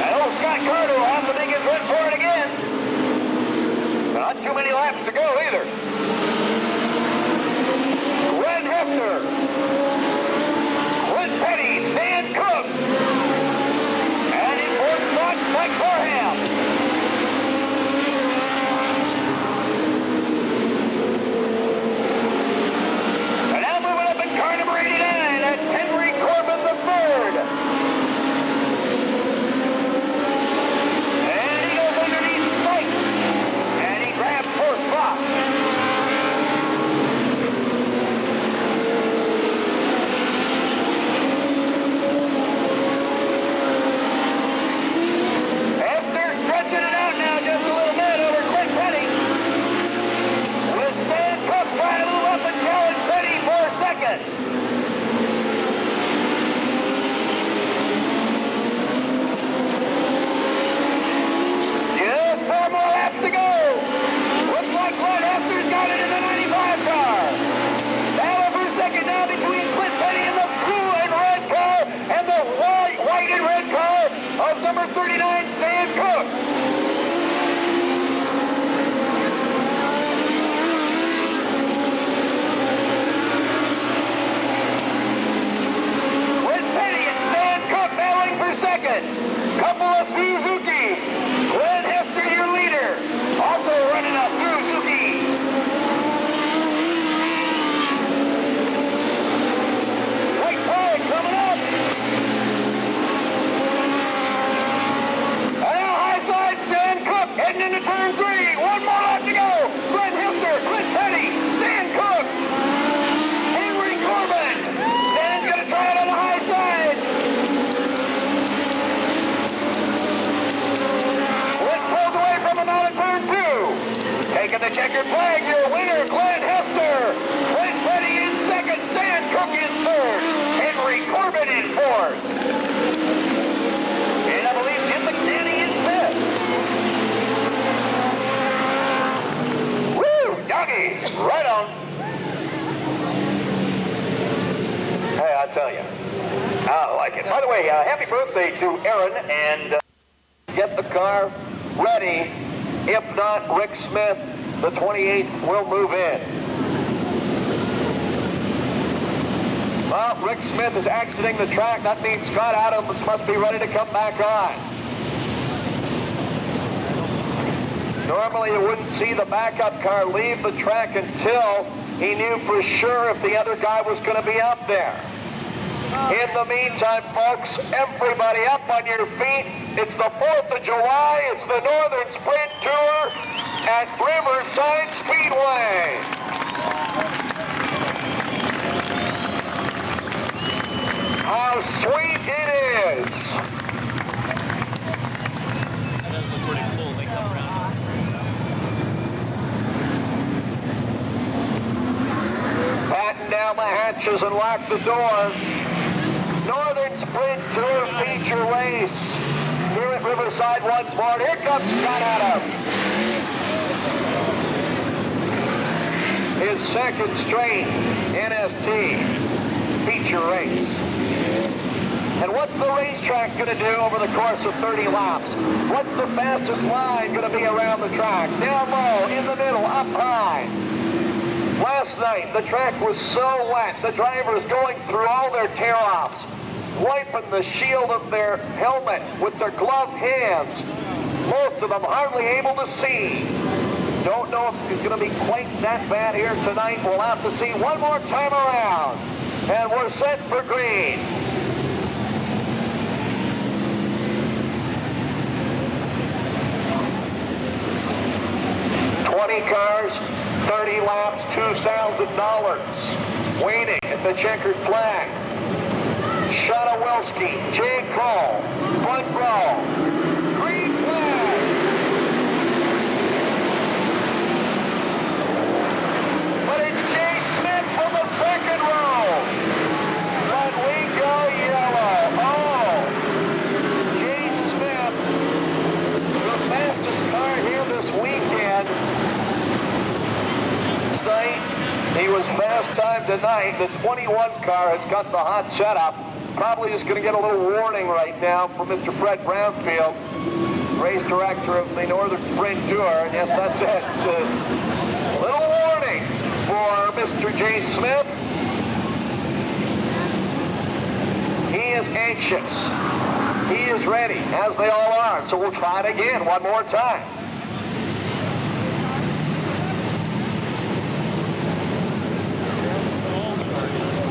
And old Scott Carter will have to make his run for it again. Not too many laps to go either. Clint Hester, Clint Petty, Stan Cook, and in fourth spot, Spike Parham. Car number 89, that's Henry Corbin III. And he goes underneath Spike. And he grabs fourth spot. Hester stretching it out now just a little bit over Clint Petty. With Stan Cook trying to move up and challenge Petty for a second. Number 39, Stan Cook. Clint Petty and Stan Cook battling for second. Couple of Suzuki. Glenn Hester, your leader. Also running a Suzuki. White flag coming up. And now high side, Stan Cook heading into turn 3. One more left to go. Glenn Hester, Clint Petty, Stan Cook, Henry Corbin. Stan's going to try it on the high side. Clint pulls away from him out of turn 2. Taking the checkered flag, your winner, Glenn Hester. Clint Petty in second, Stan Cook in third, Henry Corbin in fourth. And I believe Jim McNanny in fifth. Woo! Doggies! Right on. Hey, I tell you, I like it. By the way, happy birthday to Aaron, and get the car ready. If not, Rick Smith, the 28th, will move in. Well, Rick Smith is exiting the track. That means Scott Adams must be ready to come back on. Normally you wouldn't see the backup car leave the track until he knew for sure if the other guy was going to be out there. In the meantime, folks, everybody up on your feet. It's the 4th of July. It's the Northern Sprint Tour at Riverside Speedway. How sweet it is. That does look pretty cool. They come around. Batten down the hatches and lock the door. Northern Sprint Tour feature race here at Riverside once more. Here comes Scott Adams. His second straight NST feature race. And what's the racetrack going to do over the course of 30 laps? What's the fastest line going to be around the track? Down low, in the middle, up high. Last night, the track was so wet, the drivers going through all their tear-offs, wiping the shield of their helmet with their gloved hands. Most of them hardly able to see. Don't know if it's going to be quite that bad here tonight. We'll have to see one more time around. And we're set for green. Cars, 30 laps, $2,000. Waiting at the checkered flag. Shadowelski, Jay Cole, front row. Green flag. But it's Jay Smith from the second row. But we go yellow. Oh, Jay Smith, the fastest car here this weekend. He was fast time tonight. The 21 car has got the hot setup. Probably is going to get a little warning right now from Mr. Fred Brownfield, race director of the Northern Sprint Tour. And yes, that's it. A little warning for Mr. Jay Smith. He is anxious. He is ready, as they all are. So we'll try it again one more time.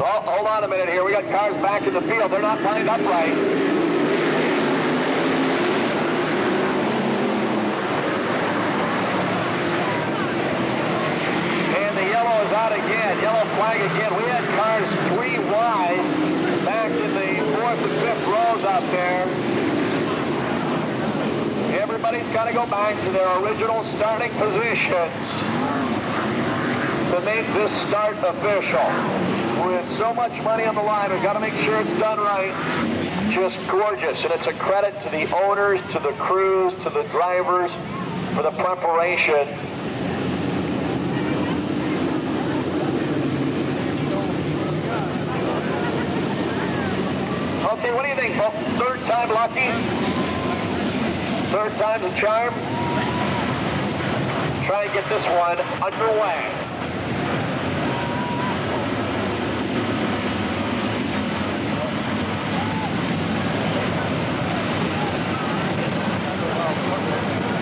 Oh, hold on a minute here. We got cars back in the field. They're not lined up right. And the yellow is out again. Yellow flag again. We had cars 3 wide back in the 4th and 5th rows out there. Everybody's got to go back to their original starting positions to make this start official. With so much money on the line, we've got to make sure it's done right. Just gorgeous, and it's a credit to the owners, to the crews, to the drivers for the preparation. Okay, what do you think, folks? Third time lucky? Third time's a charm. Try and get this one underway.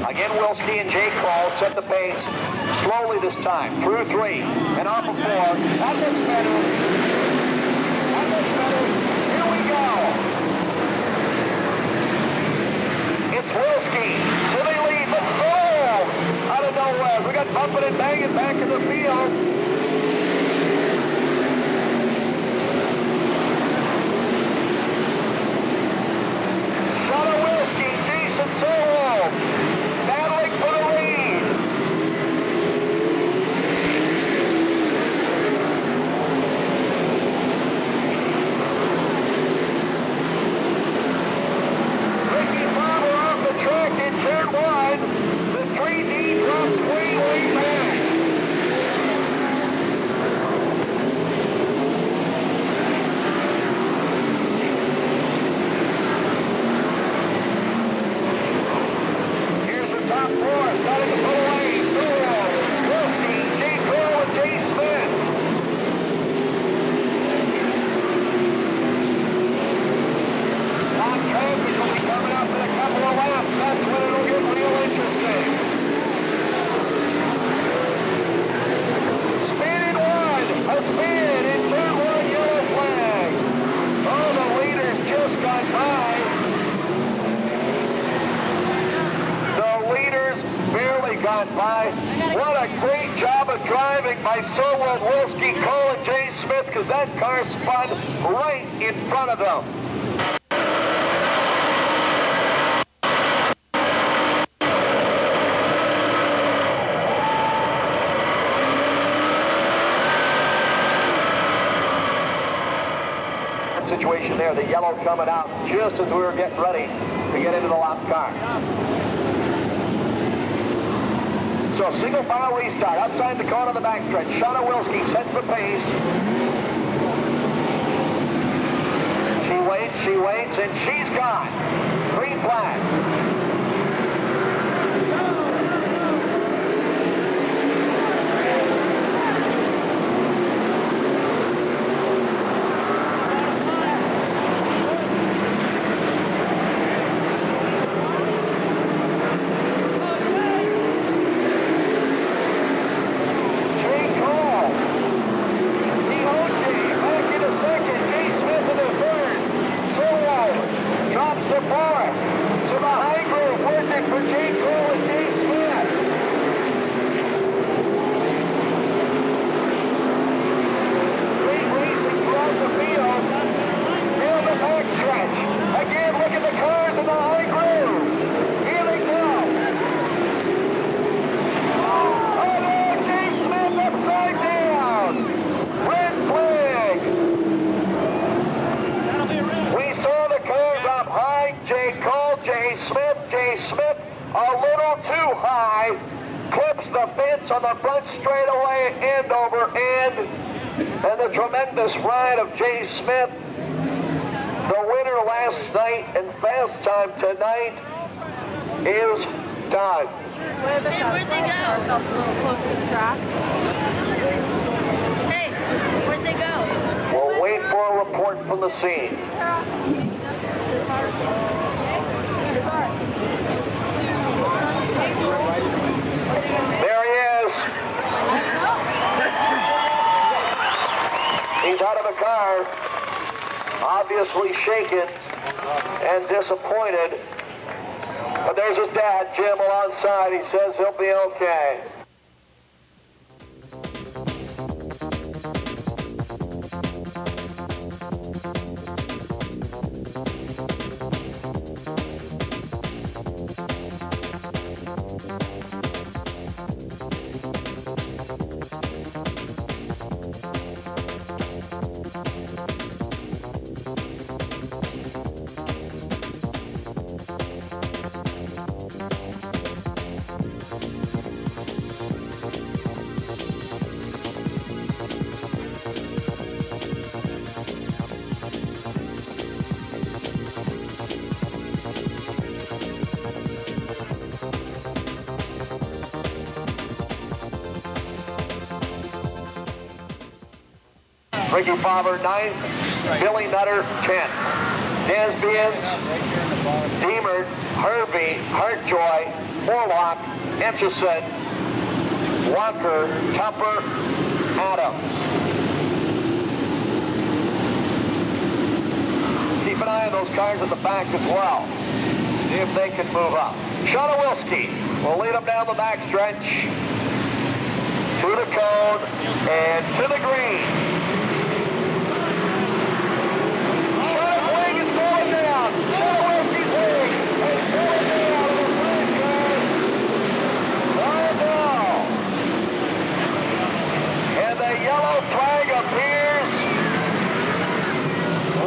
Again, Wilski and Jay Cole set the pace slowly this time. Through 3 and off of 4. That looks better. That looks better. Here we go. It's Wilski to the lead, but sold out of nowhere. We got bumping and banging back in the field. Shot of Wilski, Jason sold. Battling for the lead. Ricky Farmer off the track in turn 1. The 3D drops way, way back. Here's the top 4 starting to pull away. Sewell, Wilski, Jay Cole, and Jay Smith. Tom Traffic will be coming up in a couple of laps. That's when it'll get real interesting. Spin in 1. A spin in turn 1. Yellow flag. Oh, the leaders just got by. The leaders barely got by. What a great job of driving by Sewell, Wilski, Cole, and Jay Smith, because that car spun right in front of them. Situation there, the yellow coming out just as we were getting ready to get into the lap car. So single file restart outside the corner of the backstretch. Shauna Wilski sets the pace. She waits, and she's gone. Green flag. The fence on the front straightaway, end over end, and the tremendous ride of Jay Smith, the winner last night and fast time tonight, is done. Hey, where'd they go? Ourselves a little close to the track. Hey, where'd they go? We'll wait for a report from the scene. There he is. He's out of the car, obviously shaken and disappointed. But there's his dad, Jim, alongside. He says he'll be okay. Ricky Favre 9th, Billy Nutter 10th. Desbians, Deemer, Hervey, Hartjoy, Morlock, Etchison, Walker, Tupper, Adams. Keep an eye on those cars at the back as well. See if they can move up. Shauna Wilski will lead them down the backstretch to the cone and to the green. Shauna's wing is going down. Shauna Wilski's wing is going down to the front car. Oh no. And the yellow flag appears.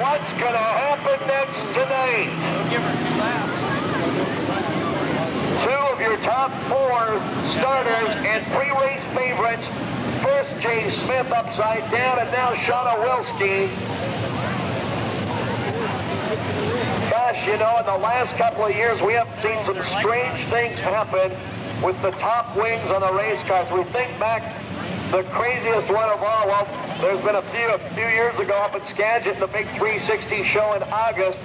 What's going to happen next tonight? Give her 2 laps. Two of your top 4 starters and pre-race favorites. First, Jay Smith upside down, and now Shauna Wilski. Gosh, you know, in the last couple of years, we have seen some strange things happen with the top wings on the race cars. We think back, the craziest one of all, well, there's been a few years ago up at Skagit, the big 360 show in August.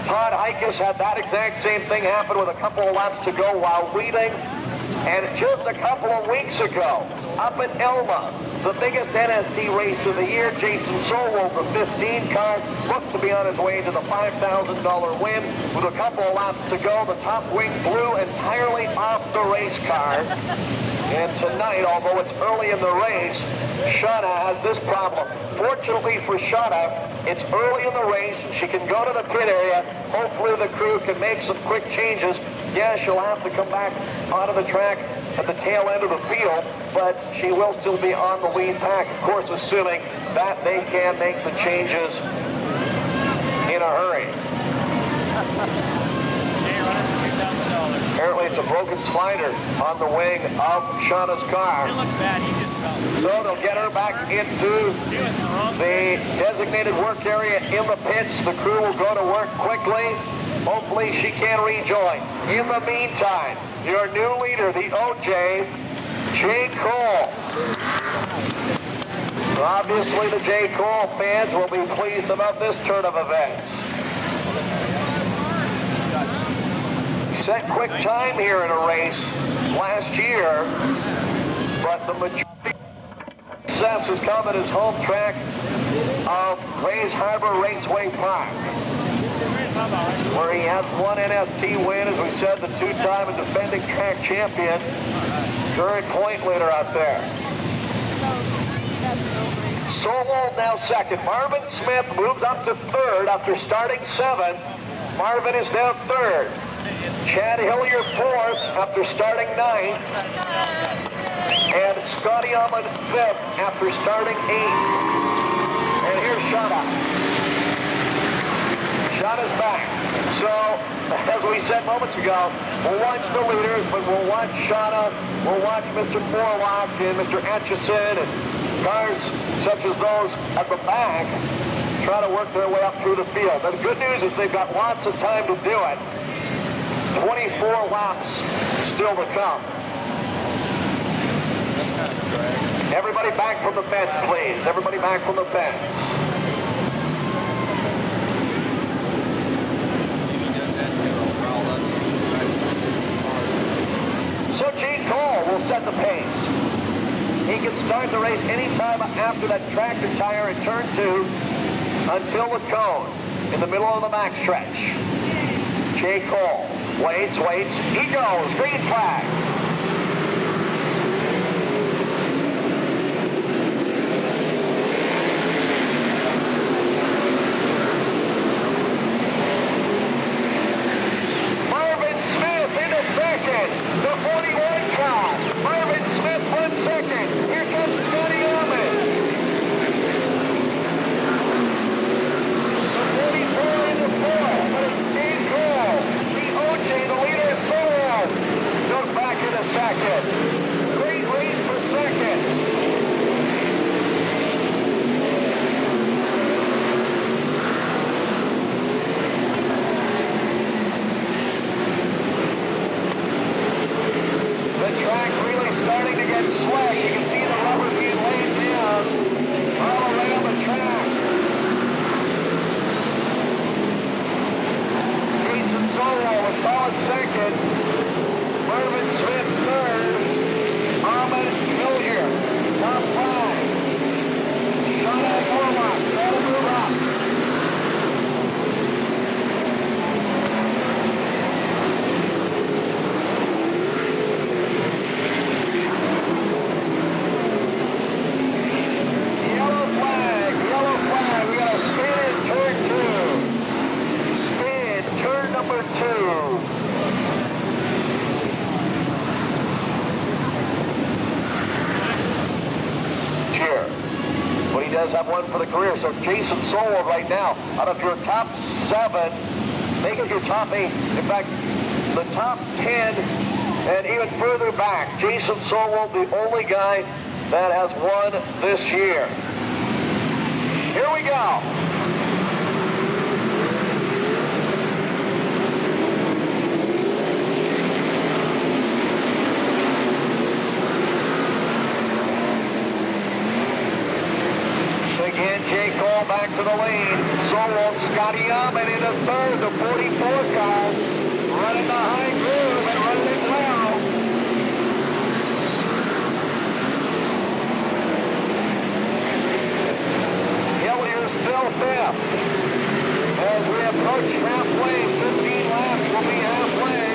Todd Heikes had that exact same thing happen with a couple of laps to go while leading. And just a couple of weeks ago, up at Elma, the biggest NST race of the year, Jason Sowell, the 15 car, looked to be on his way to the $5,000 win. With a couple of laps to go, the top wing blew entirely off the race car. And tonight, although it's early in the race, Shauna has this problem. Fortunately for Shauna, it's early in the race. She can go to the pit area. Hopefully the crew can make some quick changes. Yeah, she'll have to come back onto the track at the tail end of the field, but she will still be on the lead pack, of course, assuming that they can make the changes in a hurry. Apparently it's a broken slider on the wing of Shauna's car. It looks bad. He just fell. So they'll get her back into the designated work area in the pits. The crew will go to work quickly. Hopefully she can rejoin. In the meantime, your new leader, the OJ, Jay Cole. Obviously the Jay Cole fans will be pleased about this turn of events. Set quick time here in a race last year, but the majority of success has come at his home track of Grays Harbor Raceway Park, where he has one NST win, as we said, the 2-time and defending track champion, current point leader out there. Sowell now second. Marvin Smith moves up to third after starting 7th. Marvin is now third. Chad Hillier fourth after starting 9th. And Scotty Ahmed 5th after starting 8th. And here's Shauna. Shauna's back. So, as we said moments ago, we'll watch the leaders, but we'll watch Shauna, we'll watch Mr. Morlock and Mr. Atchison and cars such as those at the back try to work their way up through the field. And the good news is they've got lots of time to do it. 24 laps still to come. That's kind of a drag. Everybody back from the fence, please. Everybody back from the fence. So Gene Cole will set the pace. He can start the race anytime after that tractor tire in turn 2 until the cone in the middle of the backstretch. Jay Cole waits, he goes, green flag. Marvin Smith into second, the 41 car. Marvin Smith won second. Here comes Scotty Ahmed. The 44 into 4, but it's Jay Cole. The OJ, the leader, Sowell, goes back into does have one for the career. So Jason Sowell right now, out of your top 7, make it your top 8. In fact, the top 10 and even further back, Jason Sowell, the only guy that has won this year. Here we go. Again, Jay Cole back to the lead. Sowell, Scotty Ahmed into third, the 44 car. Running the high groove and running it well. Hillier's still 5th. As we approach halfway, 15 laps will be halfway.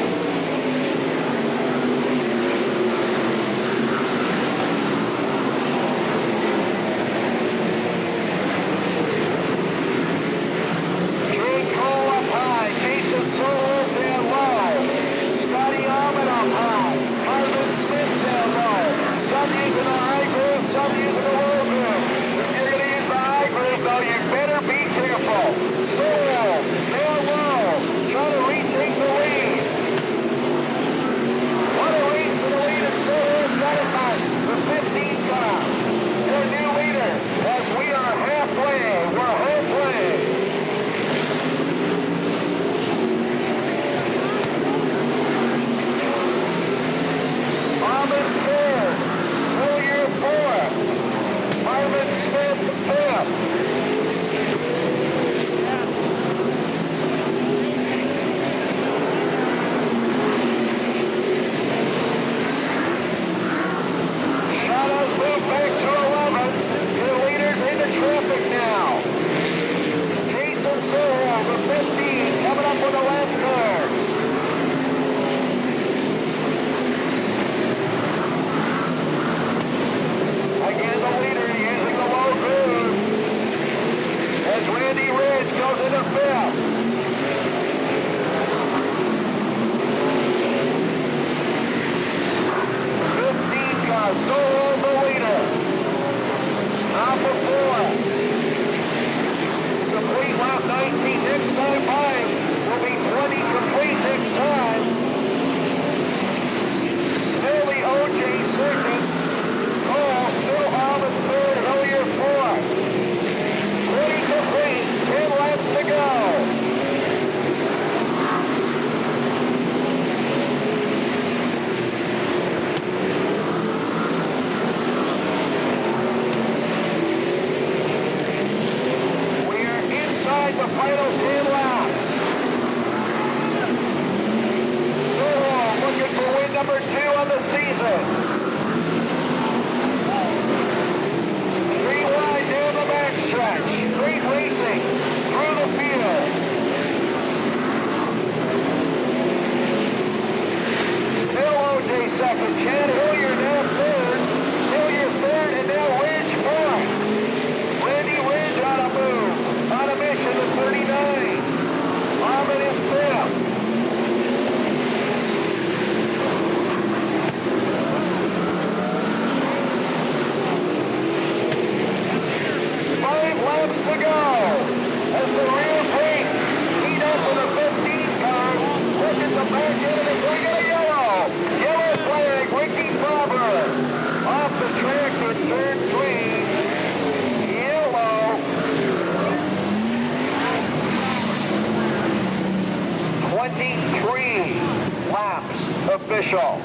Official.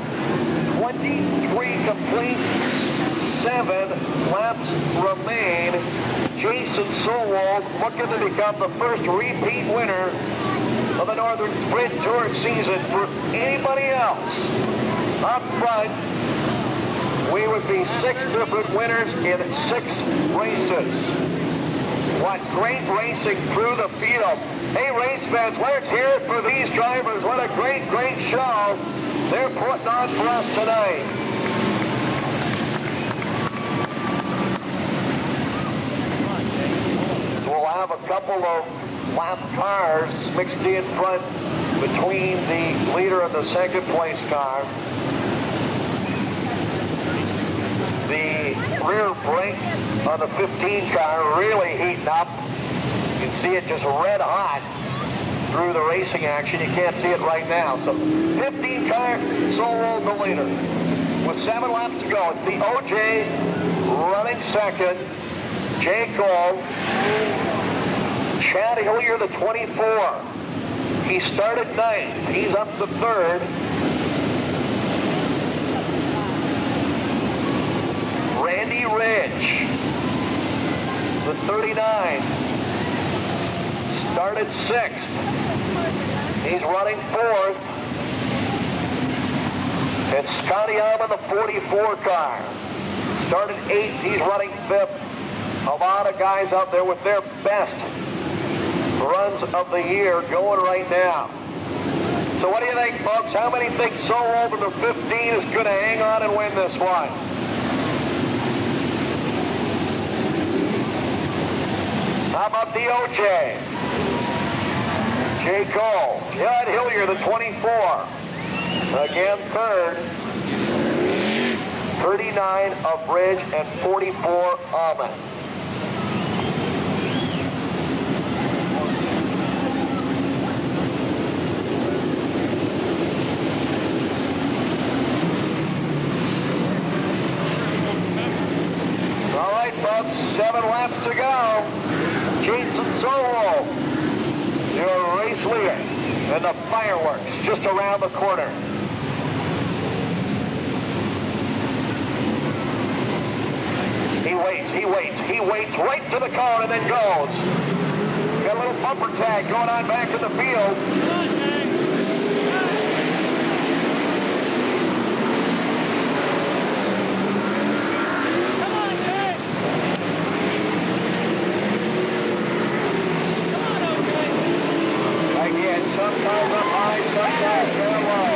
23 complete, 7 laps remain. Jason Sowell looking to become the first repeat winner of the Northern Sprint Tour season. For anybody else up front, we would be 6 different winners in 6 races. What great racing through the field. Hey, race fans, let's hear it for these drivers. What a great, great show they're putting on for us tonight. So we'll have a couple of lap cars mixed in front between the leader and the second place car. The rear brake on the 15 car really heating up. You can see it just red hot through the racing action. You can't see it right now. So 15 car solo the leader. With 7 laps to go, it's the OJ running second. Jay Cole. Chad Hillier, the 24. He started 9th. He's up to 3rd. Randy Ridge, the 39, started 6th. He's running 4th. And Scotty Alman, the 44 car, started 8th. He's running 5th. A lot of guys out there with their best runs of the year going right now. So what do you think, folks? How many think So Over the 15 is going to hang on and win this one? How about the OJ? Jay Cole. Chad Hillier, the 24. Again, 3rd. 39 of Ridge and 44 Alman. All right, folks, 7 laps to go. Jason Solo, your race leader, and the fireworks just around the corner. He waits right to the car and then goes. Got a little bumper tag going on back in the field. Sometimes up high, sometimes down low.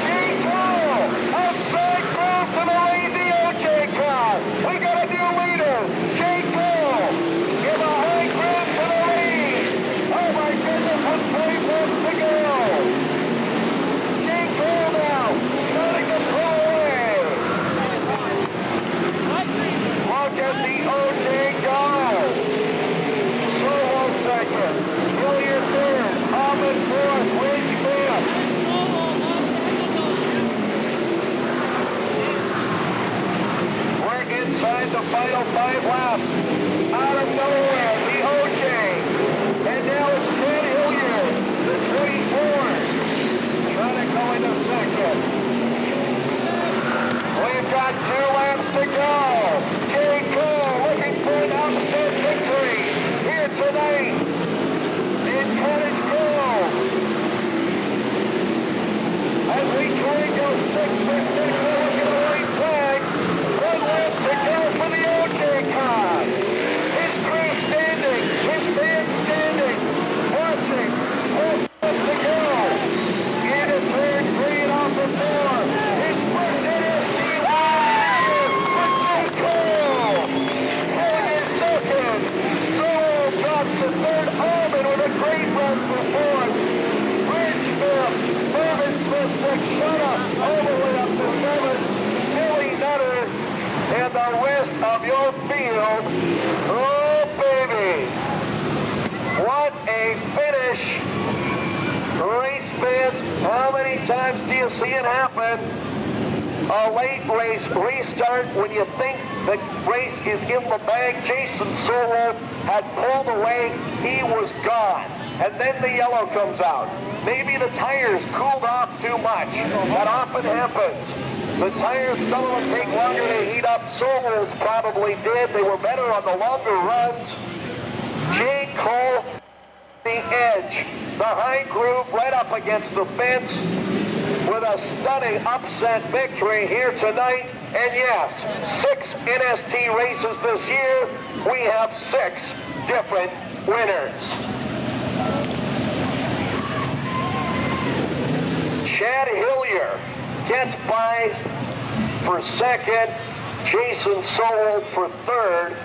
Jay Cole, outside groove to the lead, the OJ car. We got a new leader, Jay Cole. Give a high groove to the lead. Oh my goodness, with 3 laps to go. Jay Cole now, starting to pull away. Look at the OJ go. Second, Hillier 3rd, Alman 4th, Ridge 5th. We're inside the final 5 laps. Out of nowhere, the OJ. And now it's Chad Hillier, the 24. Trying to go into 2nd. We've got 2 laps to go. Jay Cole looking for an upset victory here tonight. Cottage Grove. As we try to go 6-6, look at the white flag. 1 lap to go for the OJ car. His crew standing, his fans standing, watching. 1 lap to go. Into turn 3 and off the 4. His first NST win for Jay Cole. Hillier 2nd. Solo drops to 3rd. Alman with a great run for 4th. Ridge 5th. Mervyn Smith 6th. Shut up. All the way up to 7th. Billy Nutter and the rest of your field. Oh, baby. What a finish. Race fans, how many times do you see it happen? A late race restart when you think the race is in the bag. Jason Solo had pulled away. He was gone. And then the yellow comes out. Maybe the tires cooled off too much. That often happens. The tires, some of them take longer to heat up. Solo's probably did. They were better on the longer runs. Jay Cole, the edge. The high groove right up against the fence with a stunning upset victory here tonight. And yes, 6 NST races this year. We have 6 different winners. Chad Hillier gets by for 2nd. Jason Sowell for 3rd.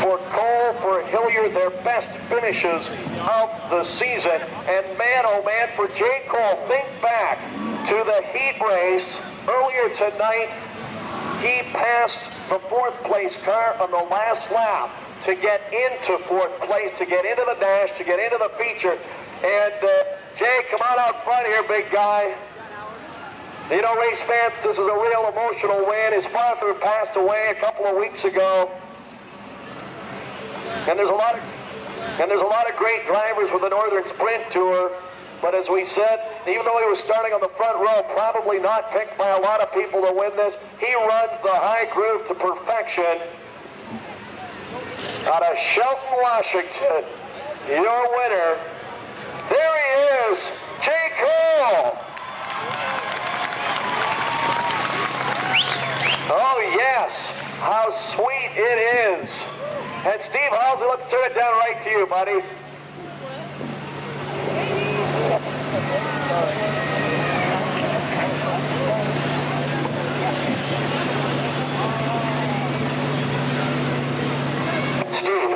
For Cole, for Hillier, their best finishes of the season. And man, oh man, for Jay Cole, think back. to the heat race. Earlier tonight, he passed the 4th place car on the last lap to get into 4th place, to get into the dash, to get into the feature. And Jay, come on out front here, big guy. You know, race fans, this is a real emotional win. His father passed away a couple of weeks ago. And there's a lot of great drivers with the Northern Sprint Tour. But as we said, even though he was starting on the front row, probably not picked by a lot of people to win this, he runs the high groove to perfection. Out of Shelton, Washington, your winner. There he is, Jay Cole. Oh yes, how sweet it is. And Steve Halsey, let's turn it down right to you, buddy. Steve.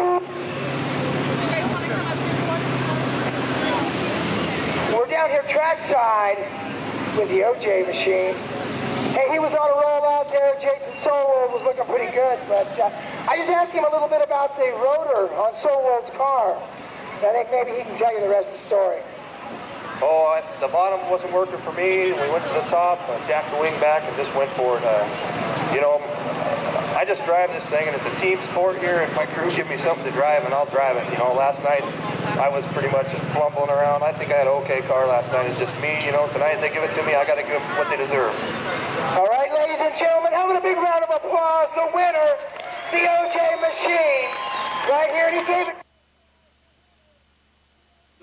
We're down here trackside with the OJ machine. Hey, he was on a roll out there. Jason Solwald was looking pretty good, but I just asked him a little bit about the rotor on Solwald's car. I think maybe he can tell you the rest of the story. Oh, the bottom wasn't working for me. We went to the top, jacked the wing back, and just went for it. You know, I just drive this thing, and it's a team sport here. If my crew give me something to drive, and I'll drive it. You know, last night I was pretty much just fumbling around. I think I had an okay car last night. It's just me. You know, tonight they give it to me. I got to give them what they deserve. All right, ladies and gentlemen, having a big round of applause. The winner, the OJ machine, right here, and he gave it.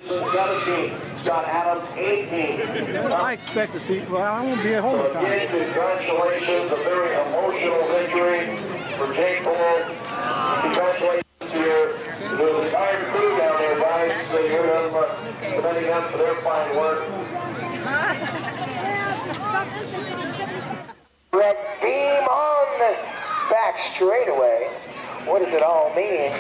17, Scott Adams, 18. I expect to see, well, I won't be at home in time. Again, congratulations, a very emotional victory for Jake Paul. Congratulations to the entire crew down there, guys. So you're commending them for their fine work. Red beam on the back straightaway. What does it all mean?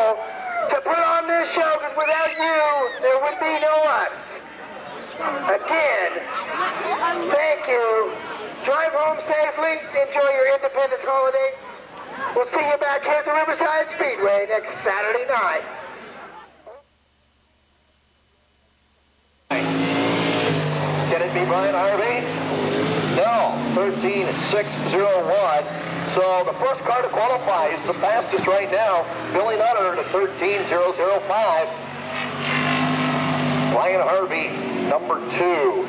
Cole to put on this show, because without you, there would be no us. Again, thank you. Drive home safely. Enjoy your Independence holiday. We'll see you back here at the Riverside Speedway next Saturday night. Can it be Brian Harvey? No, 13.601. So the first car to qualify is the fastest right now. Billy Nutter to 13.005. Brian Harvey, number 2.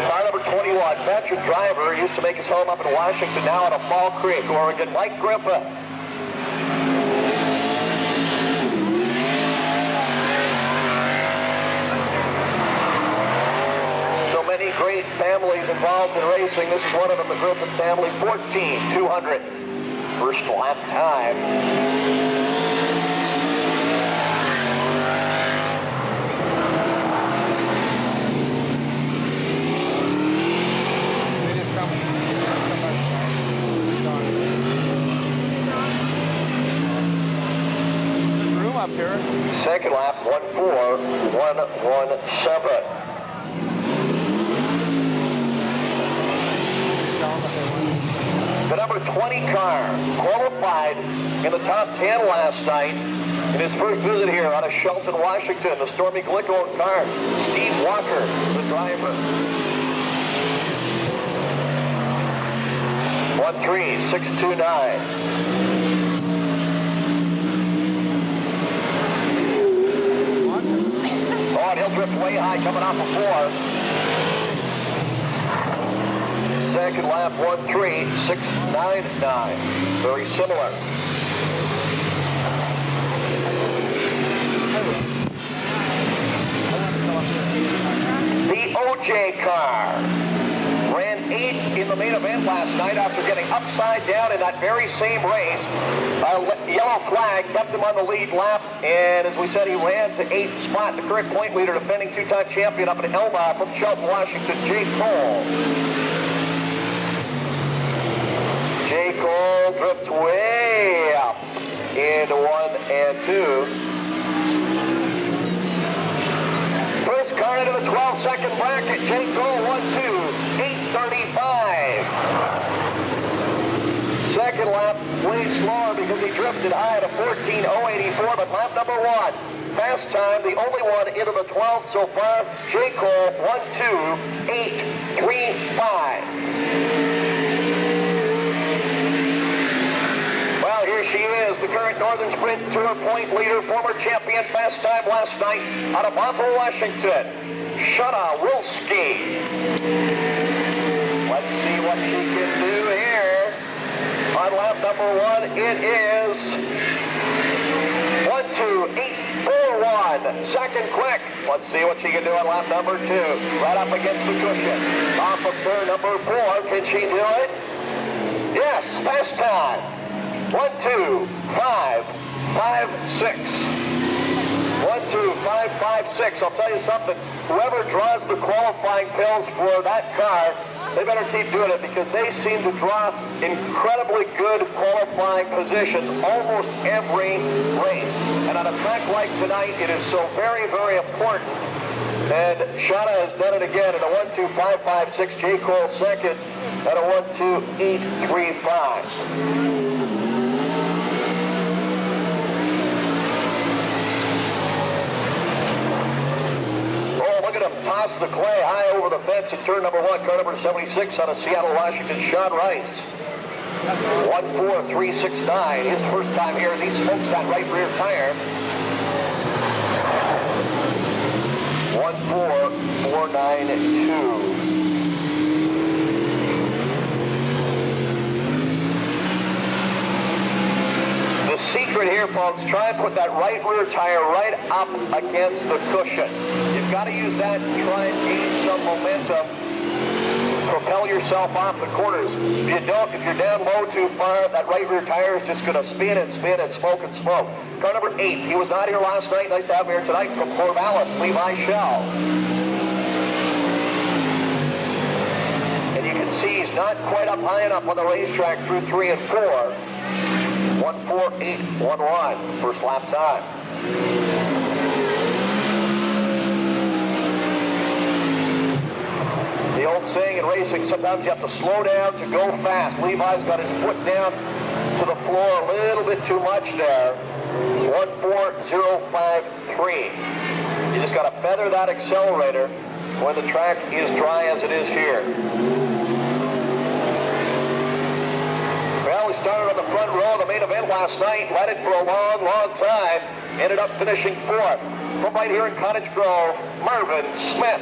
Car number 21, veteran driver, used to make his home up in Washington, now out of Fall Creek, Oregon, Mike Griffith. Many great families involved in racing. This is one of them, the Griffin family. 14,200. First lap time. It is coming. There's room up here. Second lap, 1:4.117. The number 20 car qualified in the top 10 last night in his first visit here out of Shelton, Washington. The Stormy Glickle car. Steve Walker, the driver. 13629. Oh, and he'll drift way high coming off of 4. Second lap, 13699. Very similar. The OJ car ran 8th in the main event last night after getting upside down in that very same race. A yellow flag kept him on the lead lap, and as we said, he ran to 8th spot. The current point leader, defending two-time champion up in Elma from Shelton, Washington, Jake Cole. Jake Cole drifts way up into 1 and 2. First car into the 12-second bracket. Jake Cole, 1-2, 8:35. Second lap, way slower because he drifted high to 14:084, but lap number 1. Fast time, the only one into the 12th so far. Jake Cole, 1-2, 8:35. Well, here she is, the current Northern Sprint Tour point leader, former champion fast time last night out of Bothell, Washington, Shana Wilski. Let's see what she can do here. On lap number 1, it is 1-2-8-4-1. Second quick. Let's see what she can do on lap number 2. Right up against the cushion. Off of turn number 4. Can she do it? Yes, fast time. 1-2-5-5-6. 1-2-5-5-6. I'll tell you something. Whoever draws the qualifying pills for that car, they better keep doing it, because they seem to draw incredibly good qualifying positions almost every race. And on a track like tonight, it is so very, very important. And Shana has done it again in a 1-2-5-5-6. J. Cole second at a 1-2-8-3-5. Look at him toss the clay high over the fence at turn number 1, car number 76 out of Seattle, Washington, Sean Rice. 1-4-3-6-9. His first time here as he smokes that right rear tire. 1-4-4-9-2. The secret here, folks, try and put that right rear tire right up against the cushion. You've got to use that to try and gain some momentum. Propel yourself off the corners. If you don't, if you're down low too far, that right rear tire is just going to spin and spin and smoke and smoke. Car number 8, he was not here last night. Nice to have him here tonight from Corvallis, Levi Shell. And not quite up high enough on the racetrack through 3 and 4. 1:48.11, first lap time. The old saying in racing, sometimes you have to slow down to go fast. Levi's got his foot down to the floor a little bit too much there. 1:40.53. You just got to feather that accelerator when the track is dry as it is here. Well, we started on the front row of the main event last night, led it for a long, long time, ended up finishing 4th. From right here in Cottage Grove, Marvin Smith.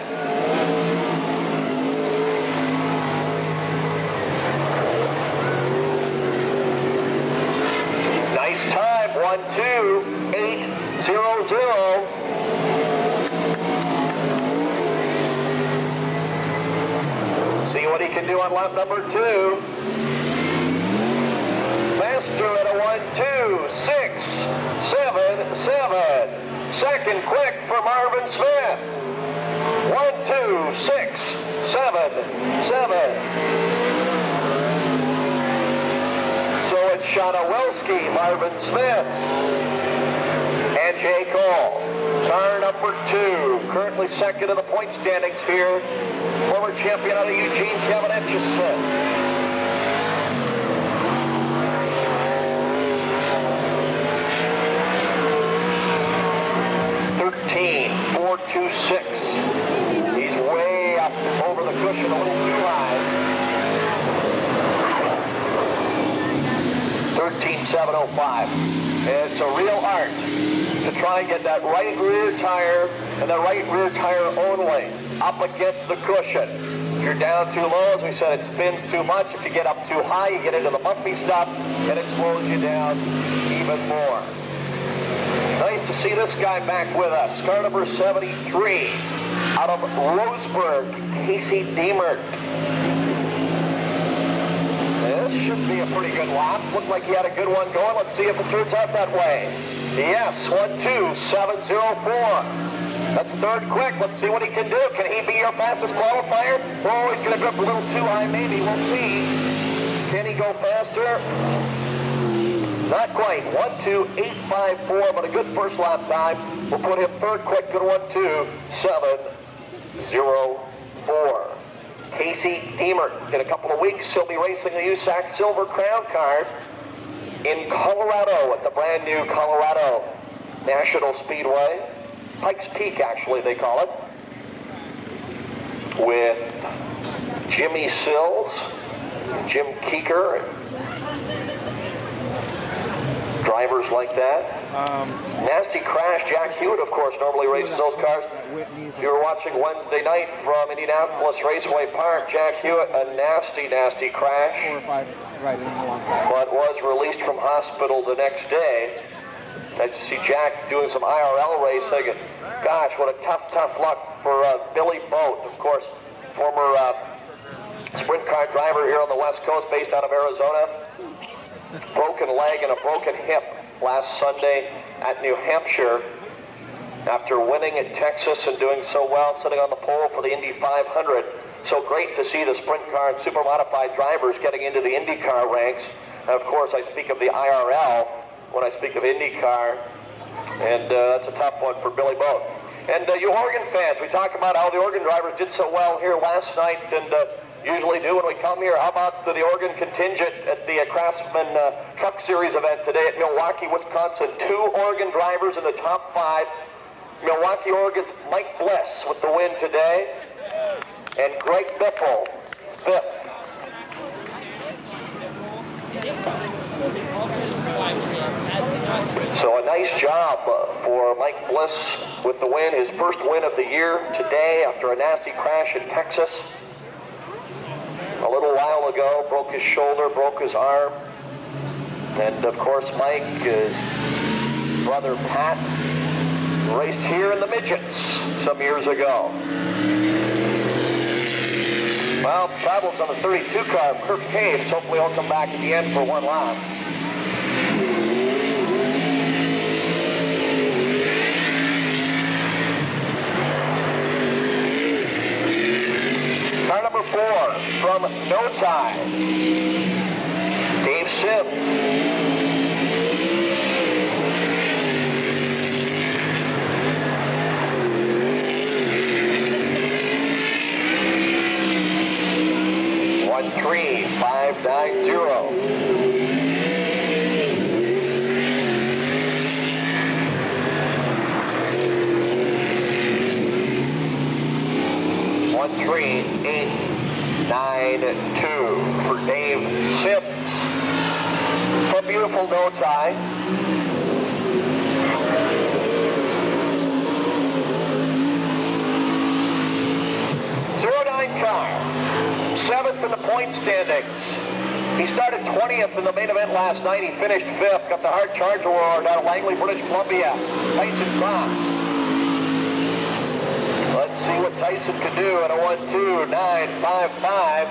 Nice time, 1:2.800. See what he can do on lap number 2. Faster at a 1:2.677. Second quick for Marvin Smith. 1:2.677. So it's Shadowelski, Marvin Smith, and Jay Cole. Car number 2, currently second in the point standings here. Former champion out of Eugene, Kevin Etchison. 13.426. He's way up over the cushion, a little too high. 13.705. It's a real art to try and get that right rear tire and the right rear tire only up against the cushion. If you're down too low, as we said, it spins too much. If you get up too high, you get into the bumpy stuff, and it slows you down even more. Nice to see this guy back with us. Car number 73 out of Roseburg, Casey Diemert. This should be a pretty good lap. Looked like he had a good one going. Let's see if it turns out that way. Yes, 1:2.704. That's third quick. Let's see what he can do. Can he be your fastest qualifier? Oh, he's going to grip a little too high, maybe. We'll see. Can he go faster? Not quite. 1:2.854, but a good first lap time. We'll put him third quick at 1:2.704. Casey Diemert, in a couple of weeks, he'll be racing the USAC Silver Crown cars in Colorado at the brand new Colorado National Speedway. Pikes Peak, actually, they call it. With Jimmy Sills, Jim Keeker, drivers like that. Nasty Crash, Jack Hewitt, of course, normally races those cars. If you were watching Wednesday night from Indianapolis Raceway Park, Jack Hewitt, a nasty, nasty crash. 4 or 5 right alongside. But was released from hospital the next day. Nice to see Jack doing some IRL racing. And gosh, what a tough luck for Billy Boat, of course, former sprint car driver here on the West Coast, based out of Arizona. Broken leg and a broken hip last Sunday at New Hampshire after winning at Texas and doing so well, sitting on the pole for the Indy 500. So great to see the sprint car and super modified drivers getting into the IndyCar ranks. And of course, I speak of the IRL when I speak of IndyCar, and that's a tough one for Billy Boat. And you Oregon fans, we talk about how the Oregon drivers did so well here last night, and usually do when we come here. How about the Oregon contingent at the Craftsman Truck Series event today at Milwaukee, Wisconsin? 2 Oregon drivers in the top 5. Milwaukee, Oregon's Mike Bliss with the win today, and Greg Biffle, 5th. So a nice job for Mike Bliss with the win, his first win of the year today after a nasty crash in Texas. A little while ago, broke his shoulder, broke his arm. And of course, Mike, his brother Pat, raced here in the midgets some years ago. Well, problems on the 32 car, Kirk Caves. Hopefully he'll come back at the end for one lap. Car number 1-4 from No Time. Dave Sims. One, 3, 5, 9, 0. 1-3-8-9-2 for Dave Sims. From beautiful No Time. Car. 7th in the point standings. He started 20th in the main event last night. He finished 5th. Got the hard charge award out of Langley, British Columbia. Tyson Cross. Let's see what Tyson can do at a 1-2-9-5-5.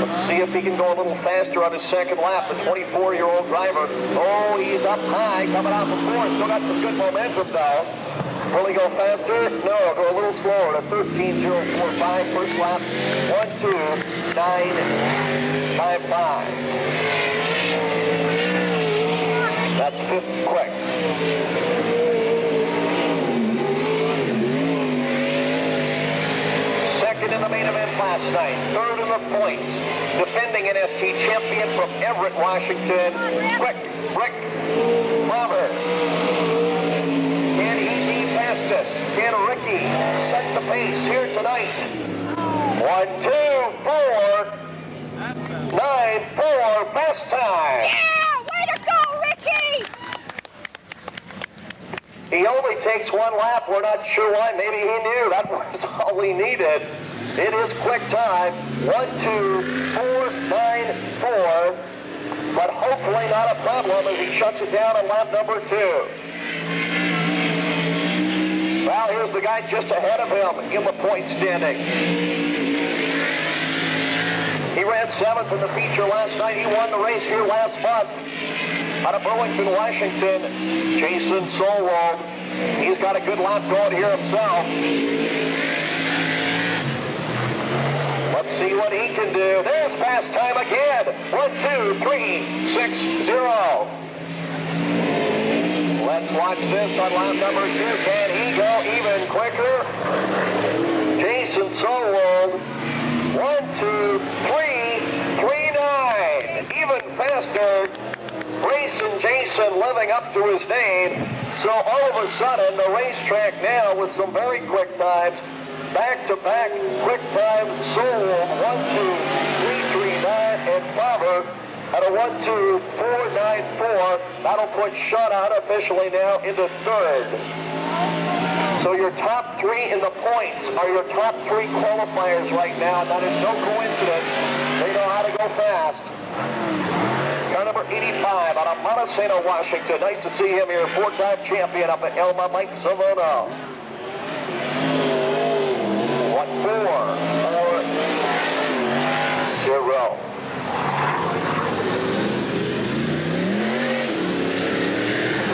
Let's see if he can go a little faster on his second lap. The 24-year-old driver. Oh, he's up high, coming off of 4th. Still got some good momentum, though. Will he go faster? No, go a little slower to 13.045. First lap, 1-2-9-5-5. That's 5th quick. Second in the main event last night. 3rd in the points. Defending NST champion from Everett, Washington. Quick, Rick Robert. Can Ricky set the pace here tonight? 1-2-4-9-4 best time. Yeah, way to go, Ricky! He only takes one lap. We're not sure why. Maybe he knew that was all he needed. It is quick time. 1-2-4-9-4. But hopefully not a problem as he shuts it down on lap number 2. Well, here's the guy just ahead of him in the point standings. He ran 7th in the feature last night. He won the race here last month. Out of Burlington, Washington, Jason Solwald. He's got a good lap going here himself. Let's see what he can do. There's fast time again. 1-2-3-6-0. Let's watch this on lap number 2. Can he go even quicker? Jason Solwald. 1-2-3-3-9. Even faster. Racing Jason living up to his name. So all of a sudden, the racetrack now with some very quick times. Back-to-back quick time. Solwald 1-2-3-3-9 and Favre at a 1-2-4-9-4. That'll put Shutout officially now into 3rd. So your top 3 in the points are your top 3 qualifiers right now. That is no coincidence. They know how to go fast. Car number 85 out of Montesano, Washington. Nice to see him here. 4-time champion up at Elma, Mike Savono. 1-4-4-6-0.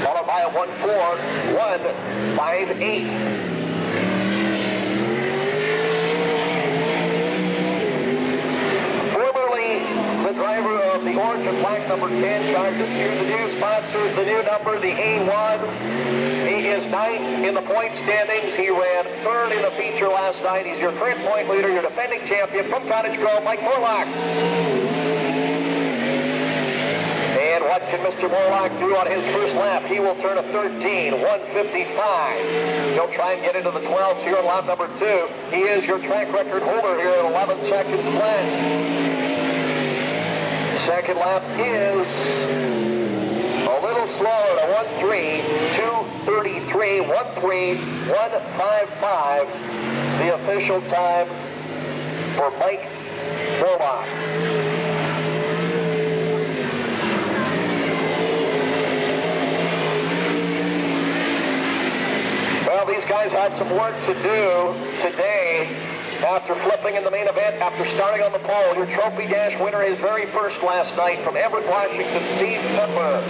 Followed by a 1-4-1-5-8. Formerly the driver of the orange and black number 10 car. This year the new sponsors, the new number, the A1. He is 9th in the point standings. He ran 3rd in the feature last night. He's your current point leader, your defending champion from Cottage Grove, Mike Morlock. And what can Mr. Morlock do on his first lap? He will turn a 13, 155. He'll try and get into the 12s here on lap number 2. He is your track record holder here at 11 seconds flat. Second lap is a little slower to 1-3-2-33, 1-3-1-5-5. The official time for Mike Morlock. Well, these guys had some work to do today after flipping in the main event, after starting on the pole. Your Trophy Dash winner, his very first last night from Everett, Washington, Steve Pepper.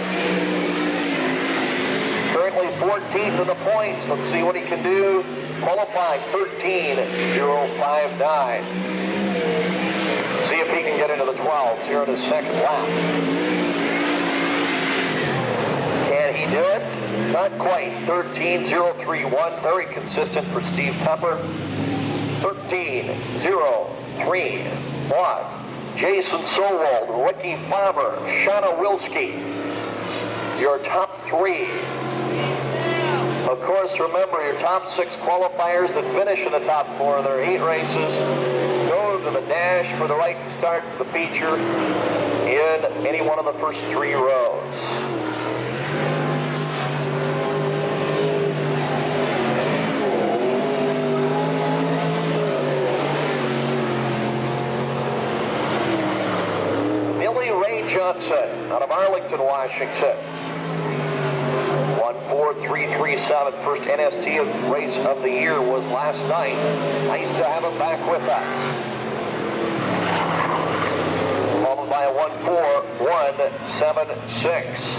Currently 14th in the points. Let's see what he can do. Qualifying 13.059. See if he can get into the 12s here in his second lap. Can he do it? Not quite. 13.031, very consistent for Steve Tupper. 13.031. Jason Sowold, Ricky Farmer, Shauna Wilski, your top three. Of course, remember your top 6 qualifiers that finish in the top 4 of their 8 races go to the dash for the right to start the feature in any one of the first 3 rows. Johnson out of Arlington, Washington. 1:43.37. First NST race of the year was last night. Nice to have him back with us. Followed by a 1:41.76.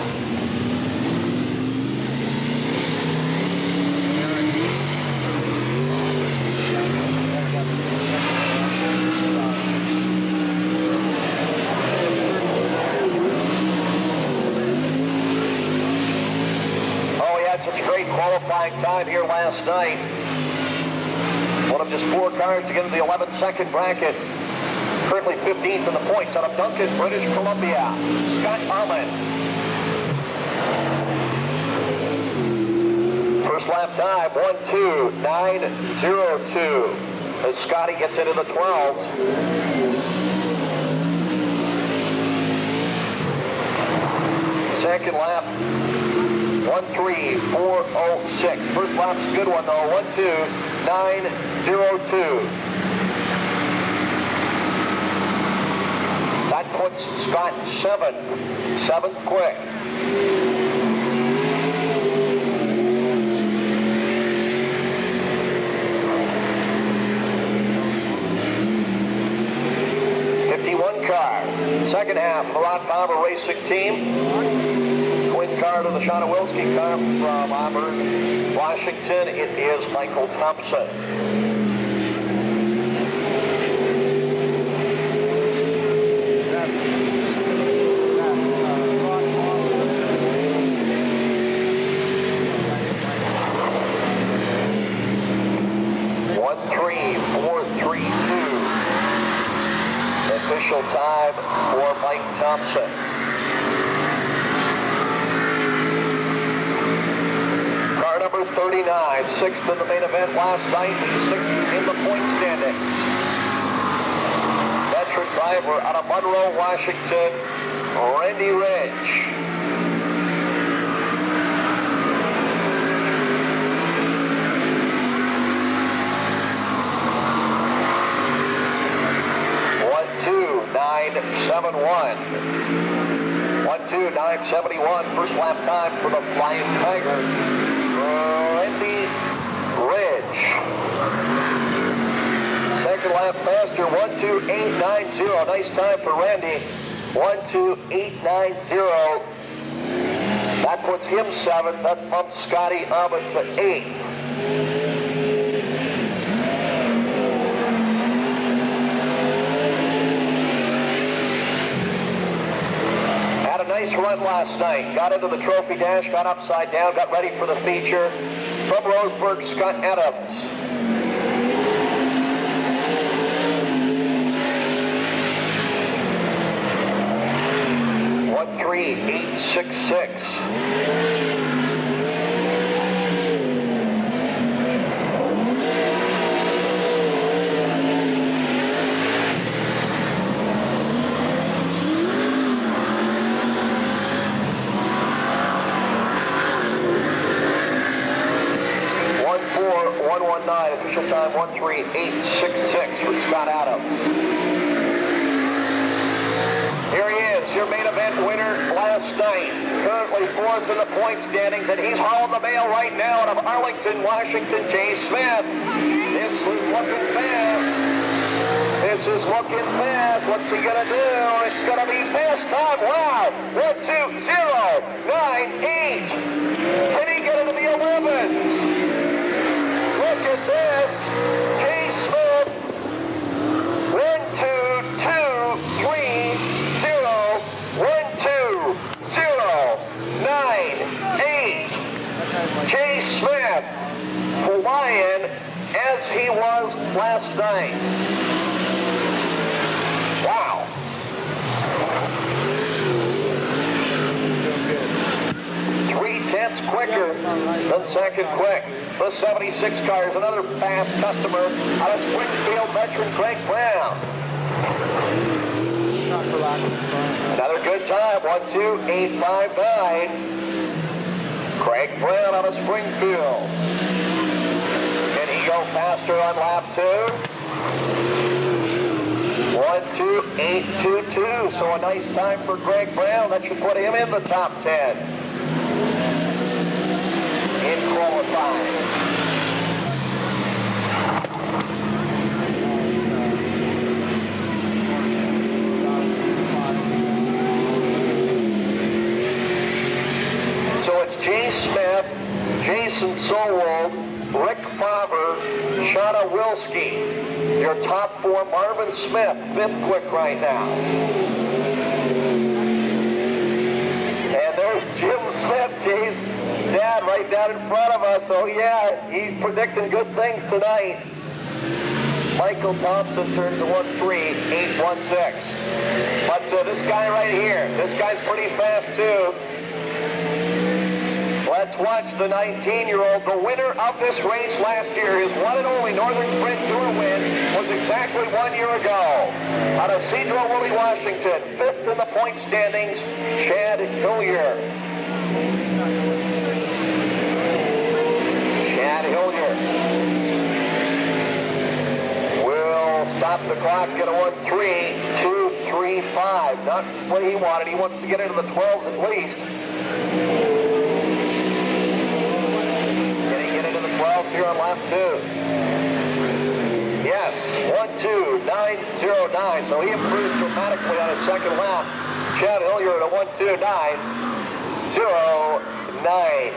Such a great qualifying time here last night. One of just 4 cars to get into the 11-second bracket. Currently 15th in the points out of Duncan, British Columbia. Scott Arlen. First lap time, 1:2.902. As Scotty gets into the 12s. Second lap, 1:3.406. First lap's a good one though, 1:2.902. That puts Scott 7th quick. Car. Second half, the Rod Palmer Racing Team. Twin car to the Shauna Wilski car from Auburn, Washington. It is Michael Thompson. Official time for Mike Thompson. Car number 39, 6th in the main event last night, 6th in the point standings. Veteran driver out of Monroe, Washington, Randy Ridge. .971. 1:2.971. First lap time for the Flying Tiger, Randy Ridge. Second lap faster, 1:2.890. Nice time for Randy. 1:2.890. That puts him 7th. That bumps Scotty up to 8th. Nice run last night. Got into the trophy dash, got upside down, got ready for the feature. From Roseburg, Scott Adams. .13866. Official time 1:3866 for Scott Adams. Here he is, your main event winner last night. Currently 4th in the point standings, and he's hauling the mail right now out of Arlington, Washington, Jay Smith. This is looking fast. This is looking fast. What's he gonna do? It's gonna be fast time. Wow! 1:2.098. Can he get into the 11s? Look at this. Jay Smith, 1:2.2. he was last night. Wow. 3/10 quicker than second quick. The 76 car is another fast customer out of Springfield veteran Craig Brown. Not for lack of trying. Another good time, 1:2:859. Craig Brown out of Springfield. Can he go faster on lap 2? 1:2:822. So a nice time for Craig Brown. That should put him in the top 10 in qualifying. So it's Jay Smith, Jason Solwold, Rick Faber, Shauna Wilski. Your top 4, Marvin Smith, 5th quick right now. And there's Jim Smith, Jay's dad, right down in front of us. Oh yeah, he's predicting good things tonight. Michael Thompson turns a 1:3:816. But this guy right here, this guy's pretty fast too. Let's watch the 19-year-old. The winner of this race last year, his one and only Northern Sprint Tour win, was exactly 1 year ago. Out of Cedro Willie, Washington, 5th in the point standings, Chad Hillier. Chad Hillier will stop the clock at a 1:3:235. Not what he wanted. He wants to get into the 12s at least. Here on lap 2. Yes, 1:2:909. So he improved dramatically on his second lap. Chad Hillier at a 1:2:909.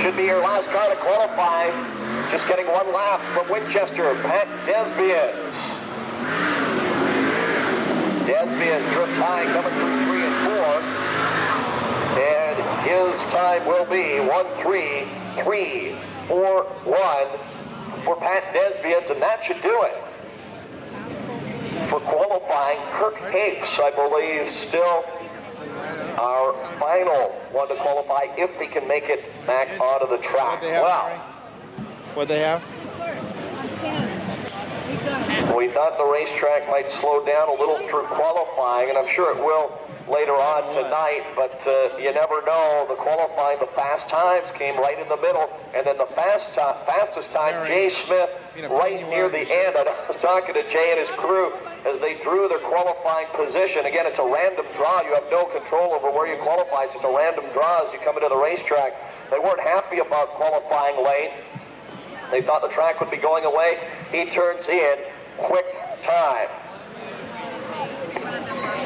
Should be your last car to qualify. Just getting one lap from Winchester, Pat Desbiens. Desbiens drift high coming through 3 and 4. And his time will be 1:3:341 for Pat Desbiens, and that should do it. For qualifying, Kirk Hapes, I believe, still our final one to qualify if he can make it back onto the track. Wow. What'd they have? We thought the racetrack might slow down a little through qualifying, and I'm sure it will later on tonight, but you never know. The qualifying, the fast times came right in the middle, and then the fastest time, Jay Smith, right near the end. I was talking to Jay and his crew as they drew their qualifying position. Again, it's a random draw. You have no control over where you qualify. It's just a random draw as you come into the racetrack. They weren't happy about qualifying late. They thought the track would be going away. He turns in quick time.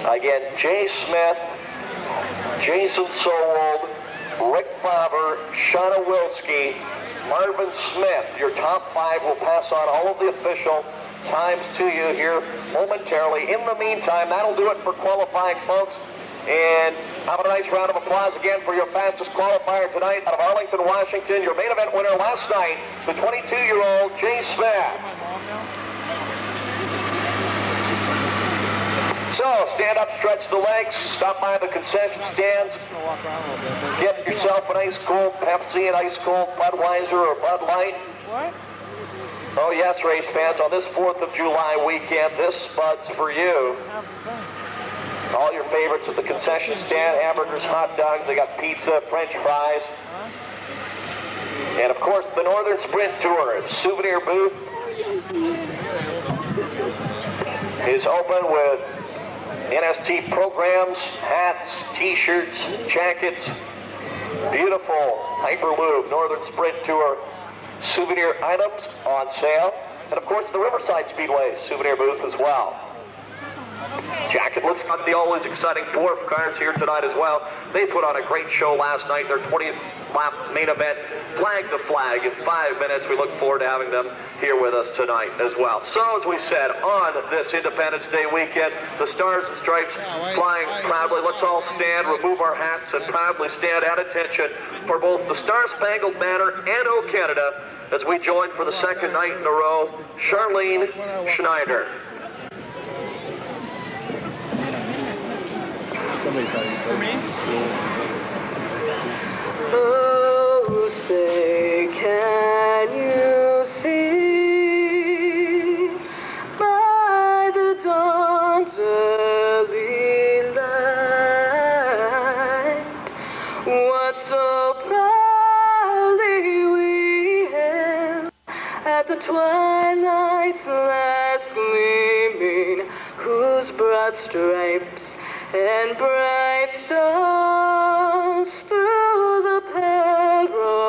Again, Jay Smith, Jason Solwold, Rick Faber, Shauna Wilski, Marvin Smith. Your top 5 will pass on all of the official times to you here momentarily. In the meantime, that'll do it for qualifying, folks. And have a nice round of applause again for your fastest qualifier tonight out of Arlington, Washington. Your main event winner last night, the 22-year-old Jay Smith. So, stand up, stretch the legs, stop by the concession stands, get yourself an ice cold Pepsi, an ice cold Budweiser or Bud Light. What? Oh yes, race fans, on this 4th of July weekend, this Spud's for you. All your favorites at the concession stand, hamburgers, hot dogs, they got pizza, French fries. And of course, the Northern Sprint Tour souvenir booth is open with NST programs, hats, t-shirts, jackets, beautiful Hyperloop Northern Sprint Tour souvenir items on sale. And of course, the Riverside Speedway souvenir booth as well. Jacket looks like the always exciting dwarf cars here tonight as well. They put on a great show last night. Their 20th lap main event, Flag the Flag, in 5 minutes. We look forward to having them here with us tonight as well. So as we said, on this Independence Day weekend, the Stars and Stripes flying proudly. Let's all stand, remove our hats, and proudly stand at attention for both the Star Spangled Banner and O Canada as we join for the second night in a row, Charlene Schneider. For me? Oh, say, can you see by the dawn's early light what so proudly we hailed at the twilight's last gleaming, whose broad stripes and bright stars through the perilous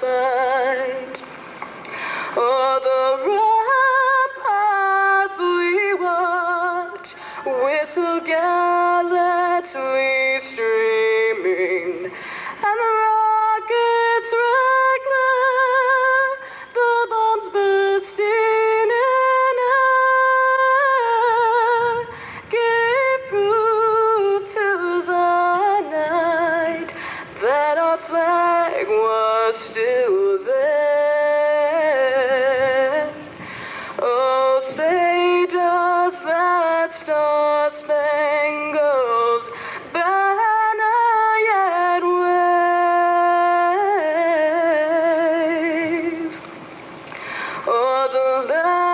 fight. O'er the ramparts we watch, whistle gallantly streaming, and the rockets regular, the bombs bursting in air, gave proof to the night that our flag was still there. Oh, say does that star-spangled banner yet wave o'er the land